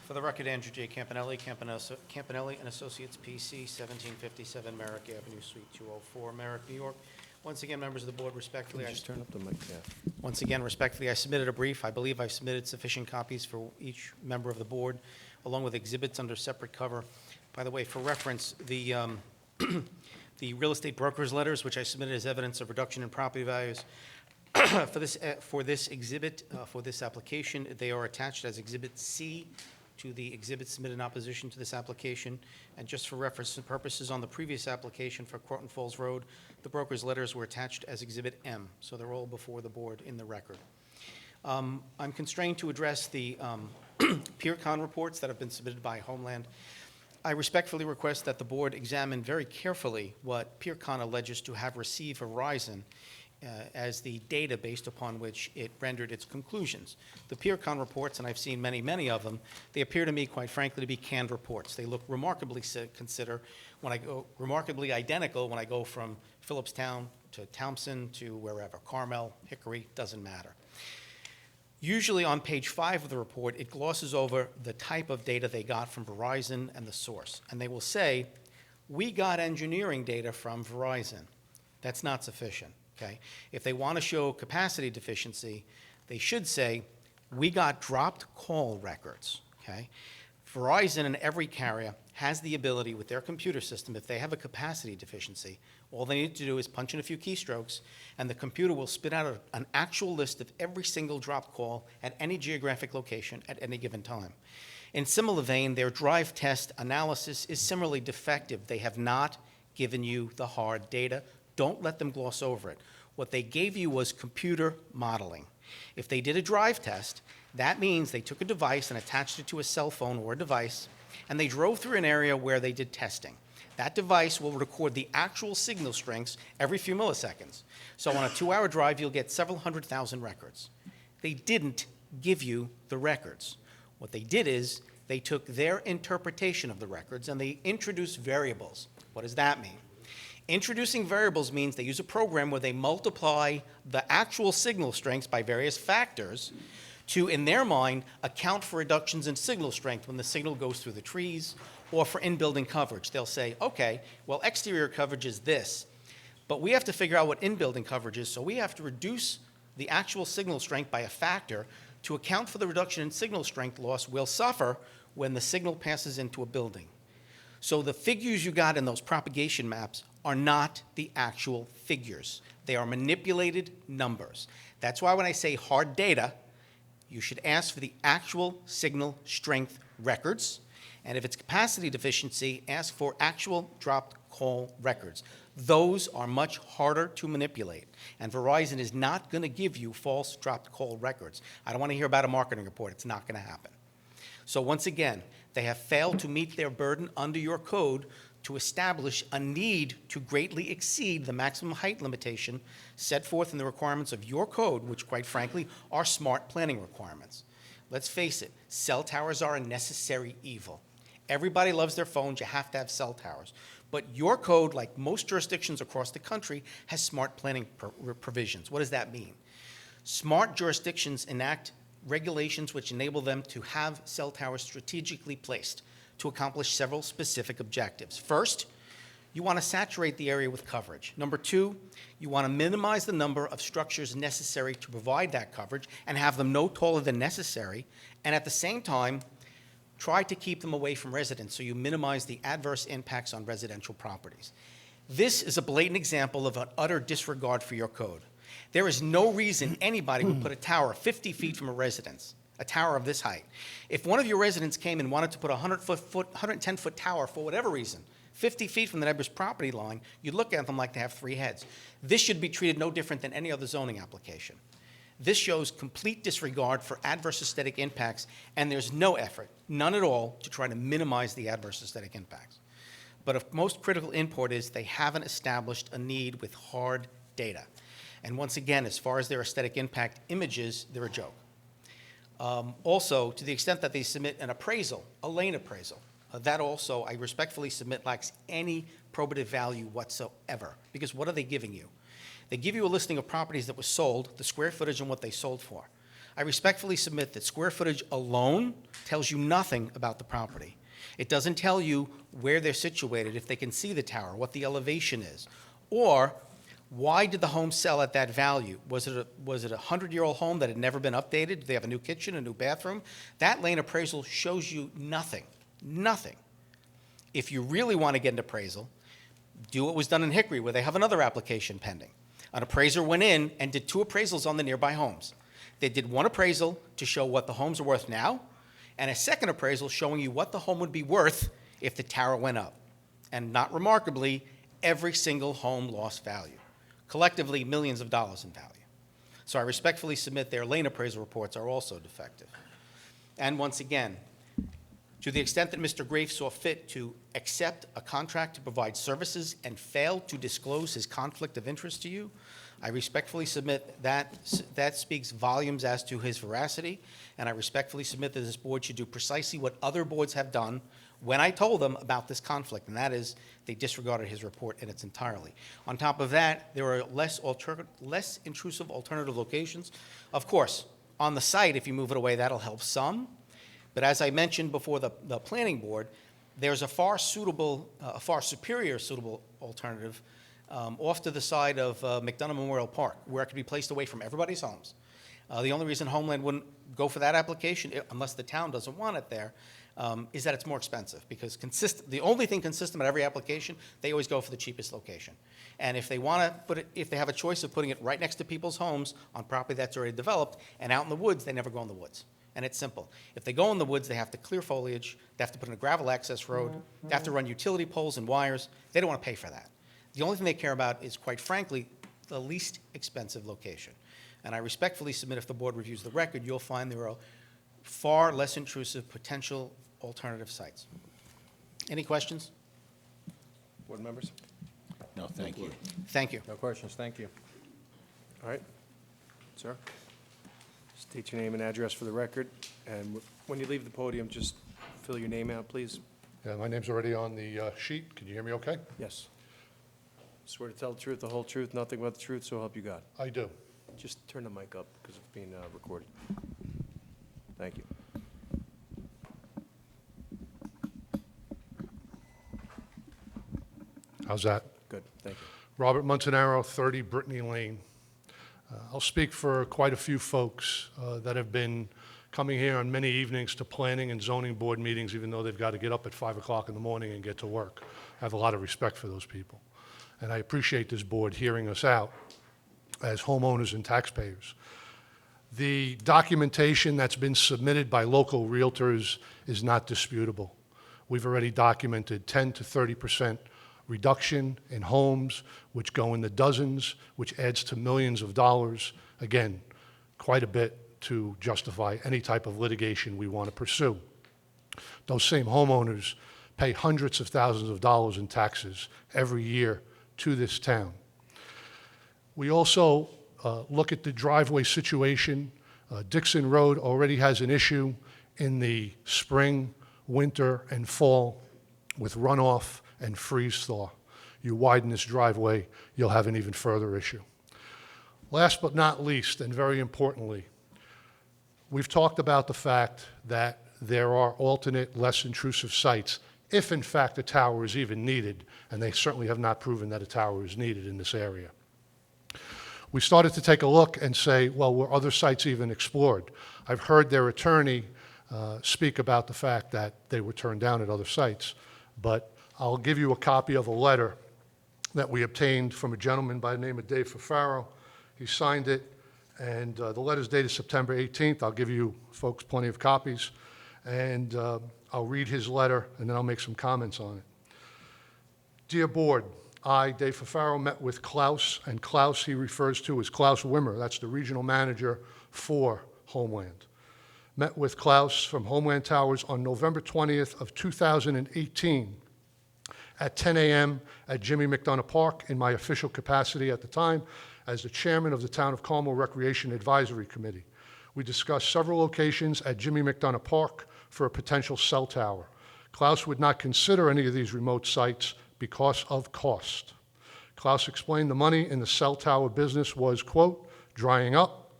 For the record, Andrew J. Campanelli, Campanelli and Associates, PC, 1757 Merrick Avenue, Suite 204, Merrick, New York. Once again, members of the board, Can respectfully, you just turn up the mic? Yeah. Once again, respectfully, I submitted a brief. I believe I've submitted sufficient copies for each member of the board, along with exhibits under separate cover. By the way, for reference, the the real estate broker's letters, which I submitted as evidence of reduction in property values, for this exhibit, for this application, they are attached as Exhibit C to the exhibit submitted in opposition to this application. And just for reference purposes, on the previous application for Croton Falls Road, the broker's letters were attached as Exhibit M, so they're all before the board in the record. I'm constrained to address the PeerCon reports that have been submitted by Homeland. I respectfully request that the board examine very carefully what PeerCon alleges to have received Verizon as the data based upon which it rendered its conclusions. The PeerCon reports, and I've seen many, many of them, they appear to me, quite frankly, to be canned reports. They look remarkably remarkably identical when I go from Phillipstown to Townsend to wherever, Carmel, Hickory, doesn't matter. Usually on page 5 of the report, it glosses over the type of data they got from Verizon and the source. And they will say, we got engineering data from Verizon. That's not sufficient, okay? If they want to show capacity deficiency, they should say, we got dropped call records, okay? Verizon and every carrier has the ability with their computer system, if they have a capacity deficiency, all they need to do is punch in a few keystrokes, and the computer will spit out an actual list of every single dropped call at any geographic location at any given time. In similar vein, their drive test analysis is similarly defective. They have not given you the hard data. Don't let them gloss over it. What they gave you was computer modeling. If they did a drive test, That means they took a device and attached it to a cell phone or a device, and they drove through an area where they did testing. That device will record the actual signal strengths every few milliseconds. So on a 2-hour drive, you'll get several 100,000 records. They didn't give you the records. What they did is they took their interpretation of the records and they introduced variables. What does that mean? Introducing variables means they use a program where they multiply the actual signal strengths by various factors to, in their mind, account for reductions in signal strength when the signal goes through the trees, or for in-building coverage. They'll say, okay, well, exterior coverage is this, but we have to figure out what in-building coverage is, so we have to reduce the actual signal strength by a factor to account for the reduction in signal strength loss we'll suffer when the signal passes into a building. So the figures you got in those propagation maps are not the actual figures. They are manipulated numbers. That's why when I say hard data, you should ask for the actual signal strength records, and if it's capacity deficiency, ask for actual dropped call records. Those are much harder to manipulate, and Verizon is not going to give you false dropped call records. I don't want to hear about a marketing report. It's not going to happen. So once again, they have failed to meet their burden under your code to establish a need to greatly exceed the maximum height limitation set forth in the requirements of your code, which quite frankly are smart planning requirements. Let's face it, cell towers are a necessary evil. Everybody loves their phones, you have to have cell towers. But your code, like most jurisdictions across the country, has smart planning provisions. What does that mean? Smart jurisdictions enact regulations which enable them to have cell towers strategically placed to accomplish several specific objectives. First, you want to saturate the area with coverage. Number two, you want to minimize the number of structures necessary to provide that coverage and have them no taller than necessary, and at the same time, try to keep them away from residents so you minimize the adverse impacts on residential properties. This is a blatant example of an utter disregard for your code. There is no reason anybody would put a tower 50 feet from a residence, a tower of this height. If one of your residents came and wanted to put a 110-foot tower for whatever reason, 50 feet from the neighbor's property line, you'd look at them like they have 3 heads. This should be treated no different than any other zoning application. This shows complete disregard for adverse aesthetic impacts, and there's no effort, none at all, to try to minimize the adverse aesthetic impacts. But of most critical import is they haven't established a need with hard data. And once again, as far as their aesthetic impact images, they're a joke. Also, to the extent that they submit an appraisal, a lane appraisal, that also, I respectfully submit, lacks any probative value whatsoever. Because what are they giving you? They give you a listing of properties that were sold, the square footage and what they sold for. I respectfully submit that square footage alone tells you nothing about the property. It doesn't tell you where they're situated, if they can see the tower, what the elevation is, or why did the home sell at that value? Was it a 100-year-old home that had never been updated? Did they have a new kitchen, a new bathroom? That lane appraisal shows you nothing, nothing. If you really want to get an appraisal, do what was done in Hickory, where they have another application pending. An appraiser went in and did 2 appraisals on the nearby homes. They did one appraisal to show what the homes are worth now, and a second appraisal showing you what the home would be worth if the tower went up. And not remarkably, every single home lost value. Collectively, millions of dollars in value. So I respectfully submit their lane appraisal reports are also defective. And once again, to the extent that Mr. Graves saw fit to accept a contract to provide services and failed to disclose his conflict of interest to you, I respectfully submit that speaks volumes as to his veracity, and I respectfully submit that this board should do precisely what other boards have done when I told them about this conflict, and that is they disregarded his report in its entirety. On top of that, there are less intrusive alternative locations. Of course, on the site, if you move it away, that'll help some. But as I mentioned before the planning board, there's a far superior suitable alternative off to the side of McDonough Memorial Park, where it could be placed away from everybody's homes. The only reason Homeland wouldn't go for that application, unless the town doesn't want it there, is that it's more expensive, because the only thing consistent about every application, they always go for the cheapest location. And if they want to put it, if they have a choice of putting it right next to people's homes on property that's already developed and out in the woods, they never go in the woods. And it's simple. If they go in the woods, they have to clear foliage, they have to put in a gravel access road, they have to run utility poles and wires. They don't want to pay for that. The only thing they care about is, quite frankly, the least expensive location. And I respectfully submit, if the board reviews the record, you'll find there are far less intrusive potential alternative sites. Any questions? Board members? No, thank you. Thank you. No questions, thank you. All right. Sir? State your name and address for the record, and when you leave the podium, just fill your name out, please. Yeah, my name's already on the sheet. Can you hear me okay? Yes. Swear to tell the truth, the whole truth, nothing but the truth, so help you God. I do. Just turn the mic up because it's being recorded. Thank you. How's that? Good, thank you. Robert Montanaro, 30 Brittany Lane. I'll speak for quite a few folks that have been coming here on many evenings to planning and zoning board meetings, even though they've got to get up at 5 o'clock in the morning and get to work. I have a lot of respect for those people. And I appreciate this board hearing us out as homeowners and taxpayers. The documentation that's been submitted by local realtors is not disputable. We've already documented 10 to 30% reduction in homes, which go in the dozens, which adds to millions of dollars. Again, quite a bit to justify any type of litigation we want to pursue. Those same homeowners pay hundreds of thousands of dollars in taxes every year to this town. We also look at the driveway situation. Dixon Road already has an issue in the spring, winter, and fall with runoff and freeze thaw. You widen this driveway, you'll have an even further issue. Last but not least, and very importantly, we've talked about the fact that there are alternate, less intrusive sites, if in fact a tower is even needed, and they certainly have not proven that a tower is needed in this area. We started to take a look and say, well, were other sites even explored? I've heard their attorney speak about the fact that they were turned down at other sites, but I'll give you a copy of a letter that we obtained from a gentleman by the name of Dave Fafaro. He signed it, and the letter's dated September 18th. I'll give you folks plenty of copies, and I'll read his letter, and then I'll make some comments on it. Dear Board, I, Dave Fafaro, met with Klaus, and Klaus he refers to as Klaus Wimmer. That's the regional manager for Homeland. Met with Klaus from Homeland Towers on November 20th of 2018 at 10 a.m. at Jimmy McDonough Park in my official capacity at the time as the chairman of the Town of Carmel Recreation Advisory Committee. We discussed several locations at Jimmy McDonough Park for a potential cell tower. Klaus would not consider any of these remote sites because of cost. Klaus explained the money in the cell tower business was, quote, drying up,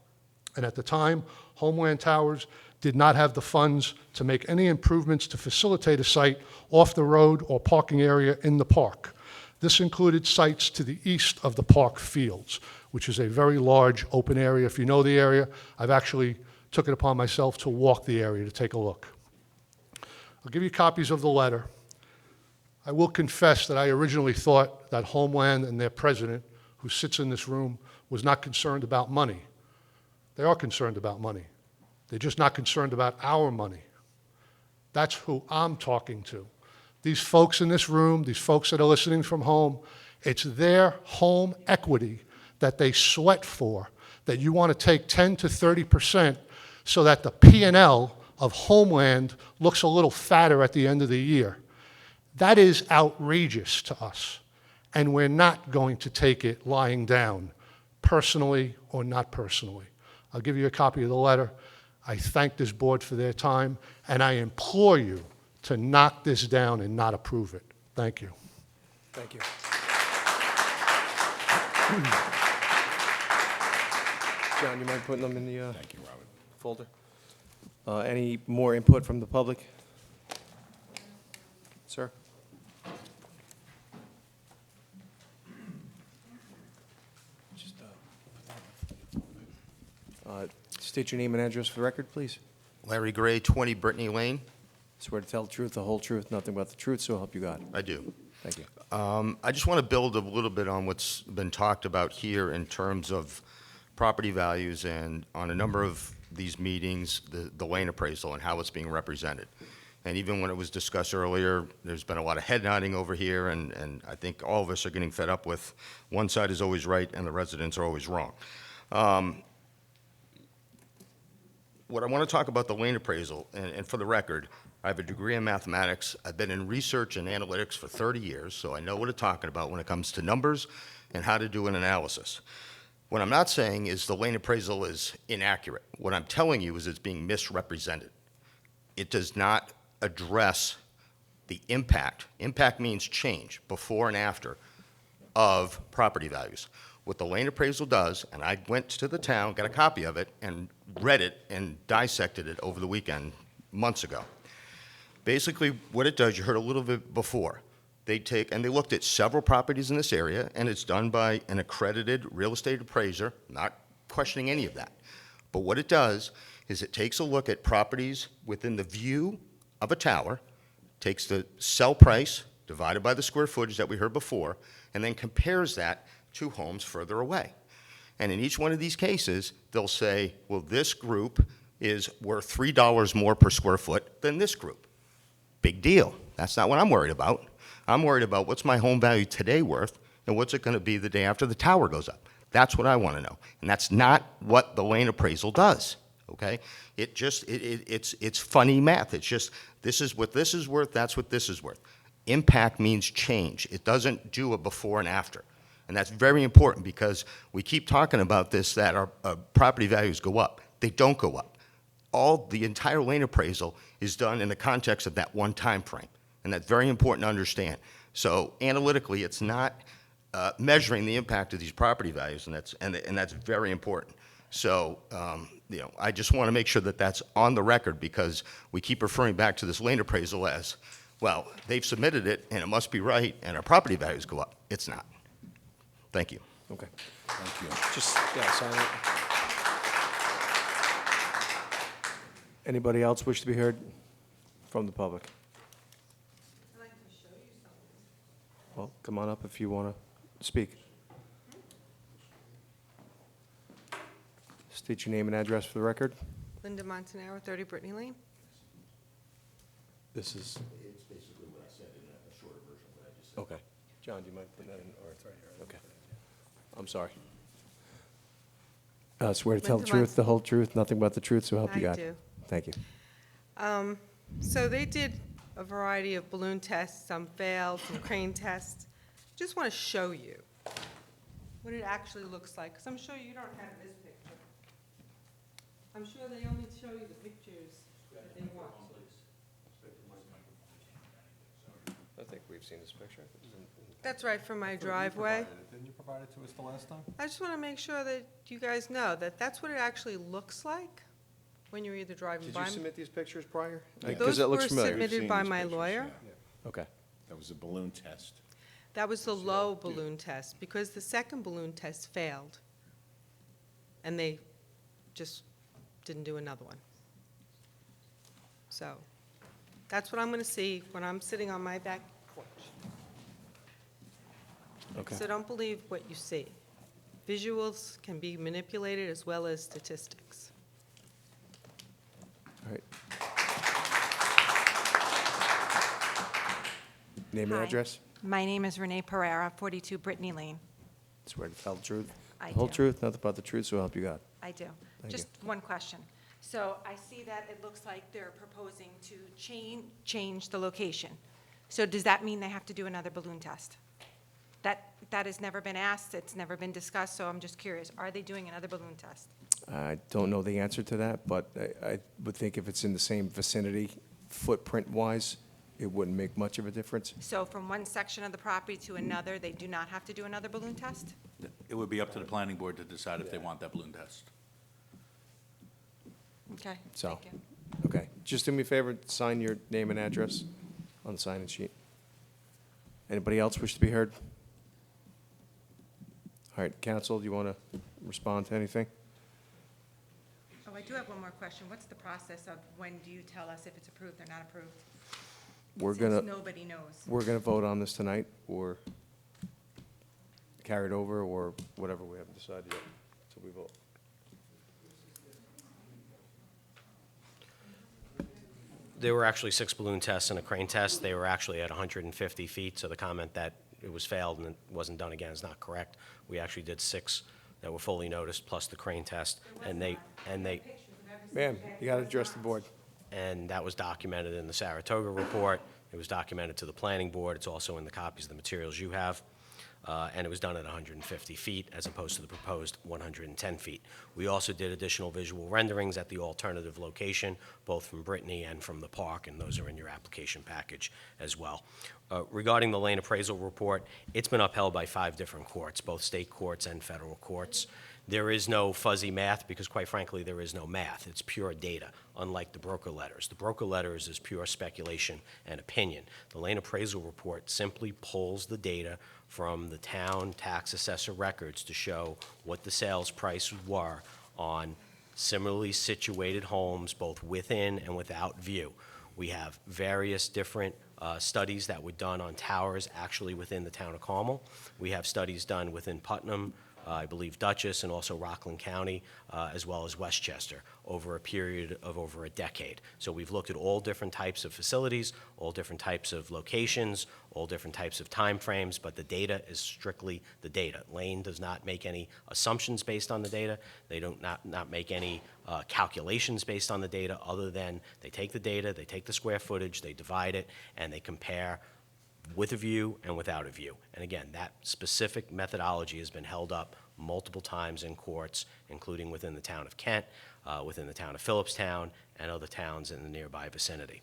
and at the time, Homeland Towers did not have the funds to make any improvements to facilitate a site off the road or parking area in the park. This included sites to the east of the park fields, which is a very large open area. If you know the area, I've actually took it upon myself to walk the area to take a look. I'll give you copies of the letter. I will confess that I originally thought that Homeland and their president, who sits in this room, was not concerned about money. They are concerned about money. They're just not concerned about our money. That's who I'm talking to. These folks in this room, these folks that are listening from home, it's their home equity that they sweat for, that you want to take 10 to 30% so that the P&L of Homeland looks a little fatter at the end of the year. That is outrageous to us, and we're not going to take it lying down, personally or not personally. I'll give you a copy of the letter. I thank this board for their time, and I implore you to knock this down and not approve it. Thank you. Thank you. John, you mind putting them in the Thank you, Robert. folder? Any more input from the public? Sir? Just, state your name and address for the record, please. Larry Gray, 20 Brittany Lane. Swear to tell the truth, the whole truth, nothing but the truth, so help you God. I do. Thank you. I just want to build a little bit on what's been talked about here in terms of property values and on a number of these meetings, the lane appraisal and how it's being represented. And even when it was discussed earlier, there's been a lot of head nodding over here, and I think all of us are getting fed up with one side is always right and the residents are always wrong. what I want to talk about the lane appraisal, and for the record, I have a degree in mathematics. I've been in research and analytics for 30 years, so I know what I'm talking about when it comes to numbers and how to do an analysis. What I'm not saying is the lane appraisal is inaccurate. What I'm telling you is it's being misrepresented. It does not address the impact. Impact means change, before and after, of property values. What the lane appraisal does, and I went to the town, got a copy of it, and read it and dissected it over the weekend, months ago. Basically, what it does, you heard a little bit before. They take, and they looked at several properties in this area, and it's done by an accredited real estate appraiser, not questioning any of that. But what it does is it takes a look at properties within the view of a tower, takes the sell price divided by the square footage that we heard before, and then compares that to homes further away. And in each one of these cases, they'll say, well, this group is worth $3 more per square foot than this group. Big deal. That's not what I'm worried about. I'm worried about what's my home value today worth and what's it going to be the day after the tower goes up. That's what I want to know. And that's not what the lane appraisal does, okay? It just, it's funny math. It's just, this is what this is worth, that's what this is worth. Impact means change. It doesn't do a before and after. And that's very important because we keep talking about this, that our property values go up. They don't go up. The entire lane appraisal is done in the context of that one time frame. And that's very important to understand. So analytically, it's not measuring the impact of these property values, and that's very important. So, I just want to make sure that that's on the record because we keep referring back to this lane appraisal as, well, they've submitted it and it must be right and our property values go up. It's not. Thank you. Okay. Thank you. Just, yeah, sign it. Anybody else wish to be heard from the public? I'd like to show you something. Well, come on up if you want to speak. State your name and address for the record. Linda Montanaro, 30 Brittany Lane. This is. It's basically what I said in a shorter version of what I just said. Okay. John, do you mind putting that in? Or it's right here. Okay. I'm sorry. Swear to tell the Linda truth, the whole truth, nothing but the truth, so help you I God. do. Thank you. So they did a variety of balloon tests, some failed, some crane tests. Just want to show you what it actually looks like, because I'm sure you don't have this picture. I'm sure they only show you the pictures that they want. I think we've seen this picture. That's right from my driveway. Didn't you provide it to us the last time? I just want to make sure that you guys know that that's what it actually looks like when you're either driving Did by. you submit these pictures prior? Yeah. Because Those that were looks familiar. We've submitted seen by these my pictures, lawyer. yeah. Okay. That was a balloon test. That was the low balloon test, because the second balloon test failed. And they just didn't do another one. So, that's what I'm gonna see when I'm sitting on my back porch. Okay. So don't believe what you see. Visuals can be manipulated as well as statistics. All right. Name and Hi. address? My name is Renee Pereira, 42 Brittany Lane. Swear to tell the truth. I The whole do. truth, nothing but the truth, so help you God. I do. Thank Just one question. So I see that it looks like they're proposing to change the location. So does that mean they have to do another balloon test? That has never been asked, it's never been discussed, so I'm just curious, are they doing another balloon test? I don't know the answer to that, but I would think if it's in the same vicinity, footprint-wise, it wouldn't make much of a difference. So from one section of the property to another, they do not have to do another balloon test? It would be up to the planning board to decide if they want that balloon test. Okay, So, thank you. okay. Just do me a favor, sign your name and address on the sign-in sheet. Anybody else wish to be heard? All right, counsel, do you want to respond to anything? Oh, I do have one more question. What's the process of when do you tell us if it's approved or not approved? We're Since gonna, nobody knows. we're gonna vote on this tonight, or carry it over, or whatever, we haven't decided yet, so we vote. There were actually 6 balloon tests and a crane test. They were actually at 150 feet, so the comment that it was failed and it wasn't done again is not correct. We actually did 6 that were fully noticed, plus the crane test, and they, Ma'am, you got to address the board. And that was documented in the Saratoga report. It was documented to the planning board. It's also in the copies of the materials you have. And it was done at 150 feet as opposed to the proposed 110 feet. We also did additional visual renderings at the alternative location, both from Brittany and from the park, and those are in your application package as well. Regarding the lane appraisal report, it's been upheld by 5 different courts, both state courts and federal courts. There is no fuzzy math because, quite frankly, there is no math. It's pure data, unlike the broker letters. The broker letters is pure speculation and opinion. The lane appraisal report simply pulls the data from the town tax assessor records to show what the sales prices were on similarly situated homes, both within and without view. We have various different studies that were done on towers actually within the town of Carmel. We have studies done within Putnam, I believe Dutchess, and also Rockland County, as well as Westchester, over a period of over a decade. So we've looked at all different types of facilities, all different types of locations, all different types of timeframes, but the data is strictly the data. Lane does not make any assumptions based on the data. They don't not make any calculations based on the data, other than they take the data, they take the square footage, they divide it, and they compare with a view and without a view. And again, that specific methodology has been held up multiple times in courts, including within the town of Kent, within the town of Phillipstown, and other towns in the nearby vicinity.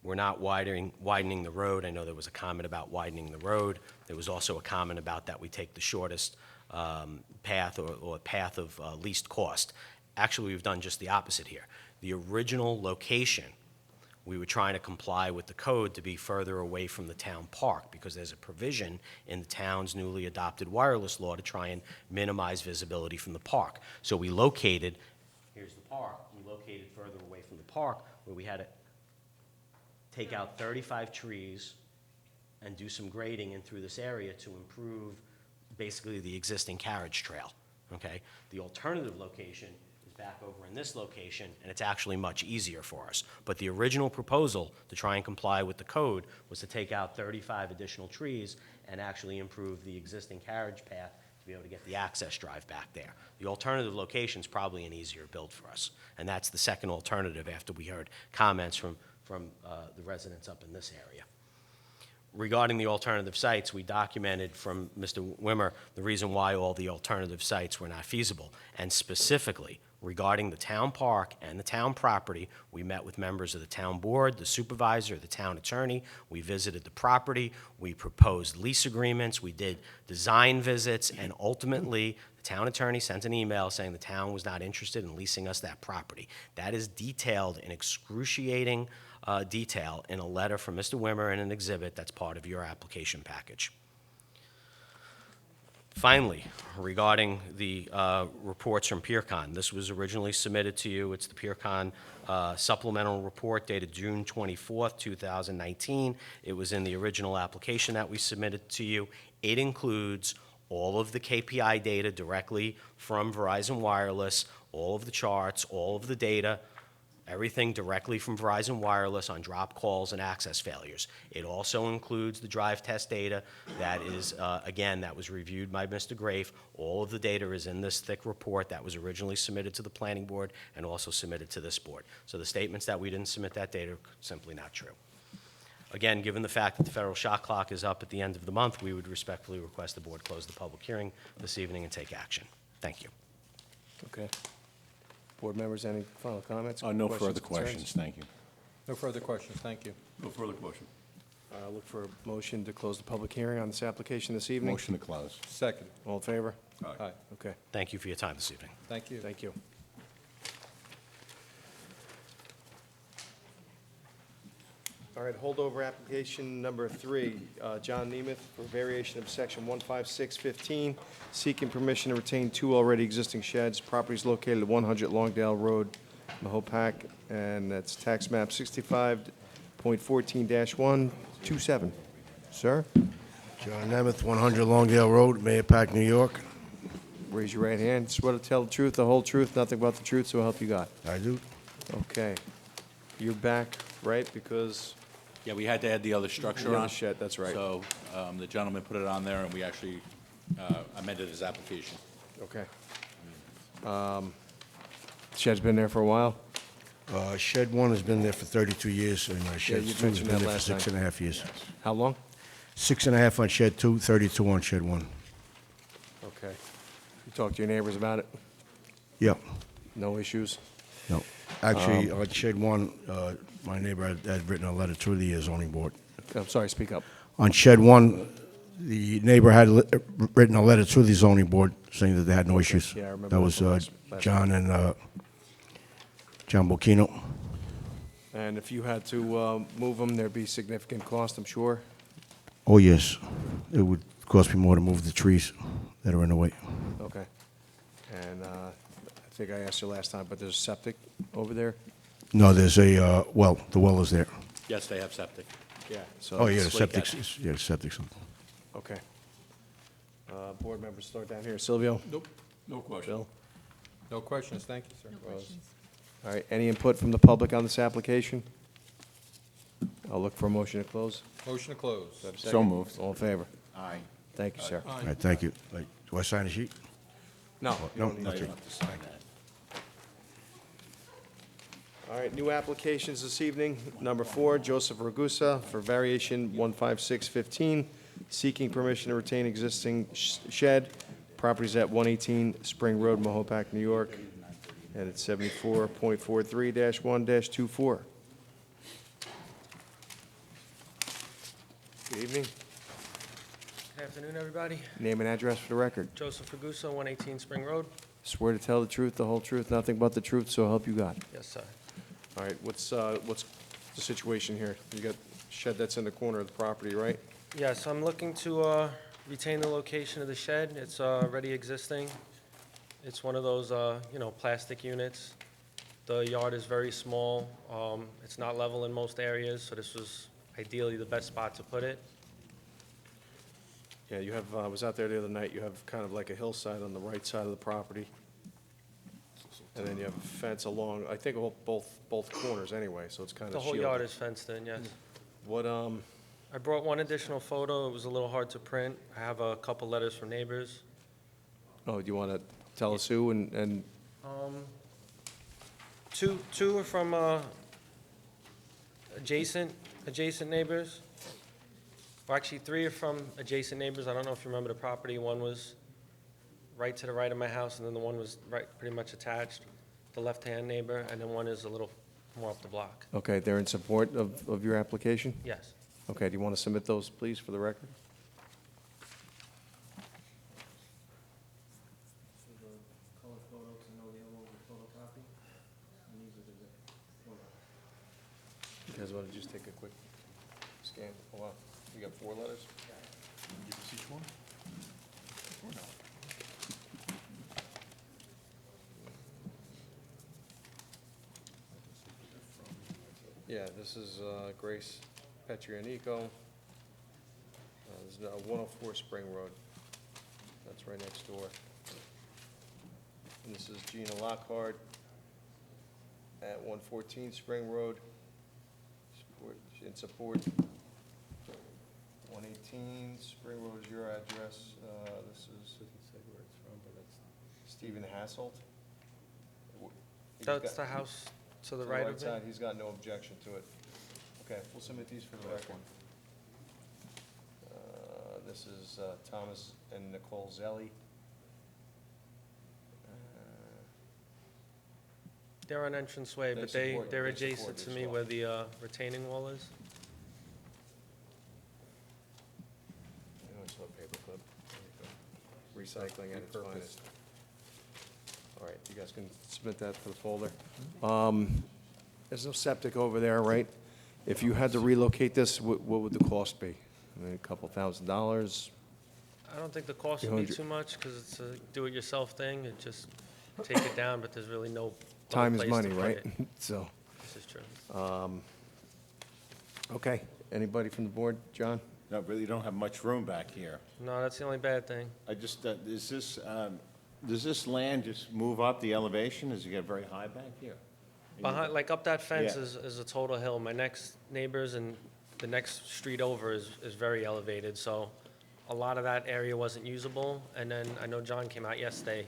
We're not widening the road. I know there was a comment about widening the road. There was also a comment about that we take the shortest path or path of least cost. Actually, we've done just the opposite here. The original location, we were trying to comply with the code to be further away from the town park because there's a provision in the town's newly adopted wireless law to try and minimize visibility from the park. So we located, here's the park, we located further away from the park where we had to take out 35 trees and do some grading in through this area to improve basically the existing carriage trail, okay? The alternative location back over in this location, and it's actually much easier for us. But the original proposal to try and comply with the code was to take out 35 additional trees and actually improve the existing carriage path to be able to get the access drive back there. The alternative location is probably an easier build for us, and that's the second alternative after we heard comments from the residents up in this area. Regarding the alternative sites, we documented from Mr. Wimmer the reason why all the alternative sites were not feasible, and specifically, regarding the town park and the town property, we met with members of the town board, the supervisor, the town attorney. We visited the property. We proposed lease agreements. We did design visits. And ultimately, the town attorney sent an email saying the town was not interested in leasing us that property. That is detailed in excruciating detail in a letter from Mr. Wimmer and an exhibit that's part of your application package. Finally, regarding the reports from PeerCon, this was originally submitted to you. It's the PeerCon supplemental report dated June 24th, 2019. It was in the original application that we submitted to you. It includes all of the KPI data directly from Verizon Wireless, all of the charts, all of the data, everything directly from Verizon Wireless on drop calls and access failures. It also includes the drive test data that is, again, that was reviewed by Mr. Grafe. All of the data is in this thick report that was originally submitted to the planning board and also submitted to this board. So the statements that we didn't submit that data are simply not true. Again, given the fact that the federal shot clock is up at the end of the month, we would respectfully request the board close the public hearing this evening and take action. Thank you. Okay. Board members, any final comments? No further concerns? questions, thank you. No further questions, thank you. No further question. Look for a motion to close the public hearing on this application this evening. Motion to close. Second. All in favor? Aye. Okay, Thank you for your time this evening. Thank you. thank you. All right, holdover application number 3, John Nemeth for variation of section 15615, seeking permission to retain 2 already existing sheds. Property is located at 100 Longdale Road, Mahopac, and that's tax map 65.14-127. Sir, John Nemeth, 100 Longdale Road, Mahopac, New York. raise your right hand. Swear to tell the truth, the whole truth, nothing but the truth, so help you God. I do. Okay. You're back, right, because Yeah, we had to add the other structure the on. other shed, that's right. So the gentleman put it on there, and we actually amended his application. Okay. Shed's been there for a while? Shed 1 has been there for 32 years, and Shed you 2 has mentioned been that there for last time. 6.5 years. How long? 6.5 on Shed 2, 32 on Shed 1. Okay. You talked to your neighbors about it? Yep, No issues? no. Actually, on Shed 1, my neighbor had written a letter to the zoning board. I'm sorry, speak up. On Shed 1, the neighbor had written a letter to the zoning board saying that they had no issues. Yeah, I remember That that was from last John and John Bocchino. And if you had to move them, there'd be significant cost, I'm sure? Oh, yes. It would cost me more to move the trees that are in the way. Okay. And I think I asked you last time, but there's septic over there? No, there's a, well, the well is there. Yes, they have septic. Yeah. So Oh, yeah, the it's septic's, yeah, the septic's. Okay. Board members, start down here. Silvio? Nope, no question. Bill? No questions, thank you, sir. Rose? All right, any input from the public on this application? I'll look for a motion to close. Motion to close. Do I have a second? So moved. All in favor? Aye. Thank you, sir. All right, thank you. Like, do I sign a sheet? No, you No, don't need okay. to. All right, new applications this evening. Number 4, Joseph Ragusa for variation 15615, seeking permission to retain existing shed. Properties at 118 Spring Road, Mahopac, New York, and it's 74.43-1-24. Good evening. Good afternoon, everybody. Name and address for the record. Joseph Ragusa, 118 Spring Road. Swear to tell the truth, the whole truth, nothing but the truth, so help you God. Yes, sir. All right, what's the situation here? You got shed that's in the corner of the property, right? Yes, I'm looking to retain the location of the shed. It's already existing. It's one of those, plastic units. The yard is very small. It's not level in most areas, so this was ideally the best spot to put it. Yeah, you have, I was out there the other night, you have kind of like a hillside on the right side of the property. And then you have a fence along, I think both corners anyway, so it's kind of The shielded. whole yard is fenced in, yes. What, I brought one additional photo. It was a little hard to print. I have a couple letters from neighbors. do you want to tell us who and, Two are from adjacent neighbors. Well, actually, 3 are from adjacent neighbors. I don't know if you remember the property. One was right to the right of my house, and then the one was right, pretty much attached, the left-hand neighbor, and then one is a little more up the block. okay, they're in support of your application? Yes. Okay, do you want to submit those, please, for the record? You guys want to just take a quick scan? Oh, wow, you got 4 letters? Give us each one? Or no? Yeah, this is Grace Petrianico. This is 104 Spring Road. That's right next door. And this is Gina Lockhart at 114 Spring Road. In support. 118 Spring Road is your address. This is Stephen Hasselt. He's That's got- the house to the to right of side, it. he's got no objection to it. Okay, we'll submit these for the record. This is Thomas and Nicole Zelli. They're on entranceway, They but support- they're they adjacent support to this me wall. where the retaining wall is. I always love paperclip. There you go. Recycling at its finest. All right, you guys can submit that for the folder. There's no septic over there, right? If you had to relocate this, what would the cost be? I mean, a couple $1,000s? I don't think the cost would be 200. too much, because it's a do-it-yourself thing. It just take it down, but there's really no other Time is place to money, put right? it. So, This is true. okay. Anybody from the board? John? No, really don't have much room back here. No, that's the only bad thing. I just, does this land just move up the elevation? Does it get very high back here? Behind, like up that fence Yeah. is a total hill. My next neighbors and the next street over is very elevated, so a lot of that area wasn't usable. And then I know John came out yesterday.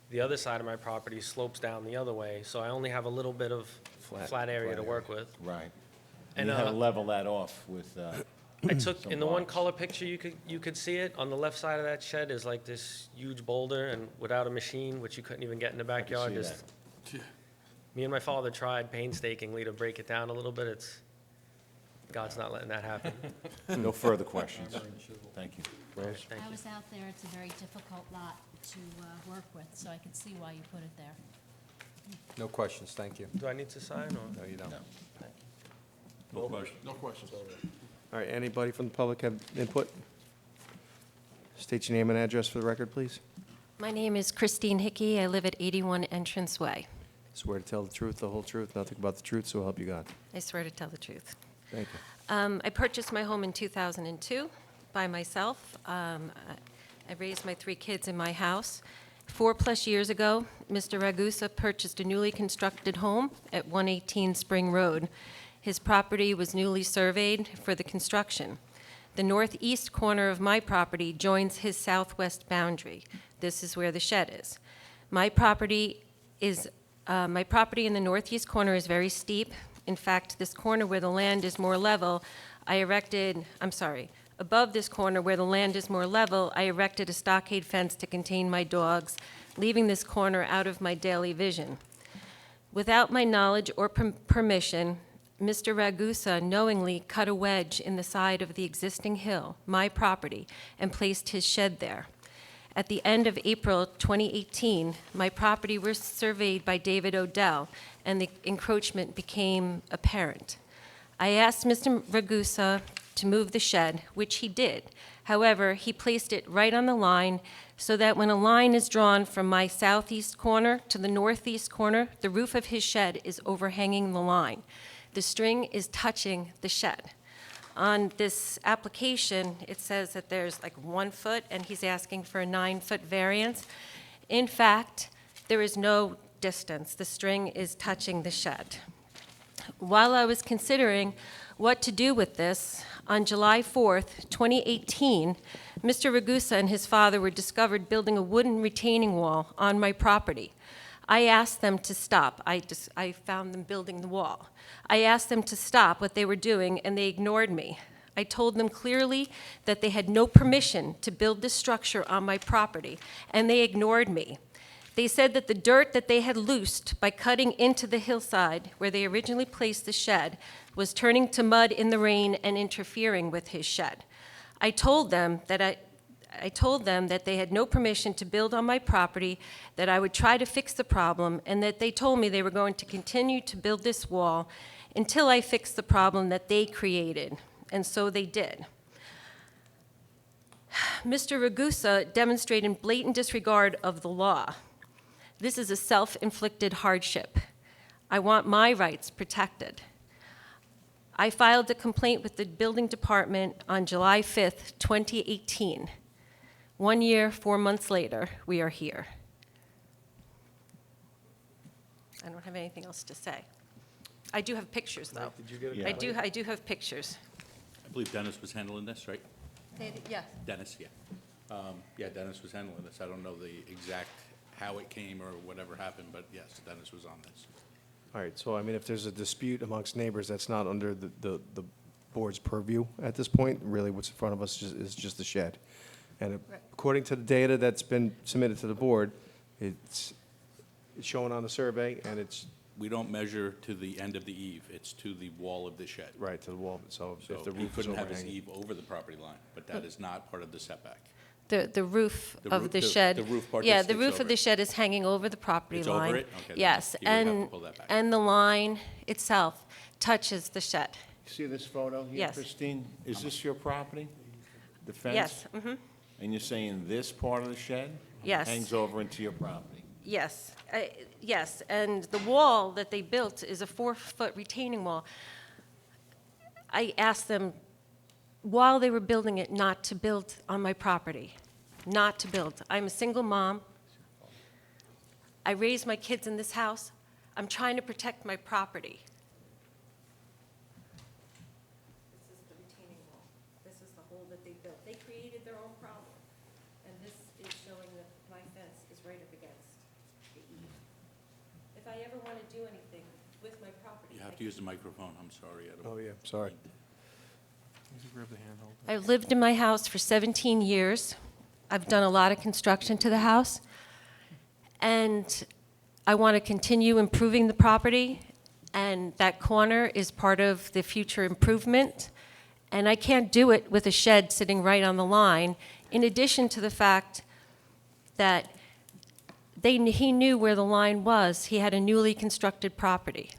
The other side of my property slopes down the other way, so I only have a little bit of flat area to work with. Right. And And you had to level that off with, I took, some in the one blocks. color picture, you could see it, on the left side of that shed is like this huge boulder, and without a machine, which you couldn't even get in the backyard, see just, me and my father tried painstakingly to break it down a little bit, God's not letting that happen. No further questions. Thank you. Rose? Thank I you. was out there, it's a very difficult lot to work with, so I could see why you put it there. No questions, thank you. Do I need to sign, or? No, you don't. No question. No questions. All right, anybody from the public have input? State your name and address for the record, please. My name is Christine Hickey. I live at 81 Entrance Way. Swear to tell the truth, the whole truth, nothing but the truth, so help you God. I swear to tell the truth. Thank you. I purchased my home in 2002 by myself. I raised my 3 kids in my house. 4+ years ago, Mr. Ragusa purchased a newly constructed home at 118 Spring Road. His property was newly surveyed for the construction. The northeast corner of my property joins his southwest boundary. This is where the shed is. My property in the northeast corner is very steep. In fact, this corner where the land is more level, above this corner where the land is more level, I erected a stockade fence to contain my dogs, leaving this corner out of my daily vision. Without my knowledge or permission, Mr. Ragusa knowingly cut a wedge in the side of the existing hill, my property, and placed his shed there. At the end of April 2018, my property was surveyed by David Odell, and the encroachment became apparent. I asked Mr. Ragusa to move the shed, which he did. However, he placed it right on the line so that when a line is drawn from my southeast corner to the northeast corner, the roof of his shed is overhanging the line. The string is touching the shed. On this application, it says that there's like 1 foot, and he's asking for a 9-foot variance. In fact, there is no distance. The string is touching the shed. While I was considering what to do with this, on July 4th, 2018, Mr. Ragusa and his father were discovered building a wooden retaining wall on my property. I asked them to stop. I found them building the wall. I asked them to stop what they were doing, and they ignored me. I told them clearly that they had no permission to build this structure on my property, and they ignored me. They said that the dirt that they had loosed by cutting into the hillside where they originally placed the shed was turning to mud in the rain and interfering with his shed. I told them that they had no permission to build on my property, that I would try to fix the problem, and that they told me they were going to continue to build this wall until I fixed the problem that they created, and so they did. Mr. Ragusa demonstrated blatant disregard of the law. This is a self-inflicted hardship. I want my rights protected. I filed a complaint with the building department on July 5th, 2018. 1 year, 4 months later, we are here. I don't have anything else to say. I do have pictures, though. Did you get a Yeah. I do have pictures. I believe Dennis was handling this, right? Yes. Dennis, yeah. Yeah, Dennis was handling this. I don't know the exact how it came or whatever happened, but yes, Dennis was on this. All right, so I mean, if there's a dispute amongst neighbors, that's not under the board's purview at this point. Really, what's in front of us is just the shed. And according to the data that's been submitted to the board, it's shown on the survey, and it's, We don't measure to the end of the eave. It's to the wall of the shed. right, to the wall, so if So the he roof is couldn't have his overhanging. eave over the property line, but that is not part of the setback. The roof The of roof- the the- shed. the roof part Yeah, that the sticks roof over of the it. shed is hanging over the property It's line. over it? Okay, then Yes, you would have to and, pull that back. and the line itself touches the shed. See this photo here, Yes. Christine? Is this your property? The fence? Yes, mhm. And you're saying this part of the shed? Yes. Hangs over into your property? Yes, yes, and the wall that they built is a 4-foot retaining wall. I asked them, while they were building it, not to build on my property, not to build. I'm a single mom. I raised my kids in this house. I'm trying to protect my property. This is the retaining wall. This is the hole that they built. They created their own problem, and this is showing that my fence is right up against. I ever want to do anything with my property. You have to use the microphone, I'm sorry. I don't- Oh, yeah, sorry. I've lived in my house for 17 years. I've done a lot of construction to the house, and I want to continue improving the property, and that corner is part of the future improvement, and I can't do it with a shed sitting right on the line, in addition to the fact that he knew where the line was. He had a newly constructed property.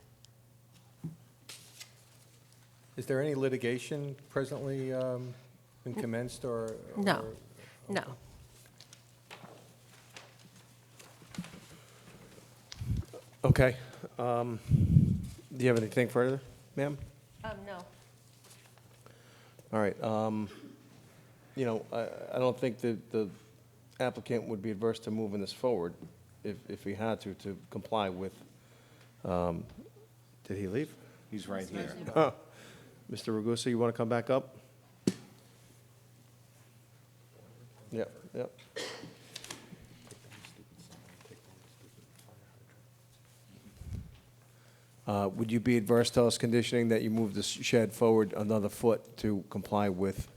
Is there any litigation presently been commenced or? No, no. Okay. Do you have anything further, ma'am? No. All right. You know, I don't think that the applicant would be adverse to moving this forward if he had to comply with, did he leave? He's right here. Oh, Mr. Ragusa, you want to come back up? Yep, yep. Would you be adverse to us conditioning that you move the shed forward another foot to comply with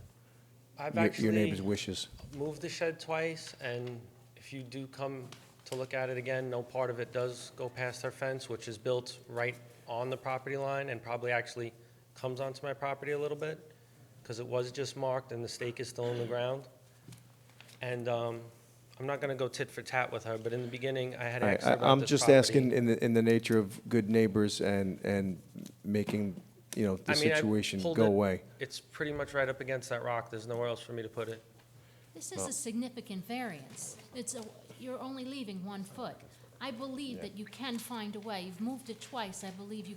I've your neighbor's actually wishes? moved the shed twice, and if you do come to look at it again, no part of it does go past our fence, which is built right on the property line and probably actually comes onto my property a little bit, because it was just marked and the stake is still in the ground. And I'm not gonna go tit for tat with her, but in the beginning, I had All right, asked her about I'm this just property. asking in the nature of good neighbors and making, you know, the I mean, I situation pulled go it- away. It's pretty much right up against that rock. There's nowhere else for me to put it. This is a significant variance. You're only leaving 1 foot. I believe that you can find a way. You've moved it twice. I believe you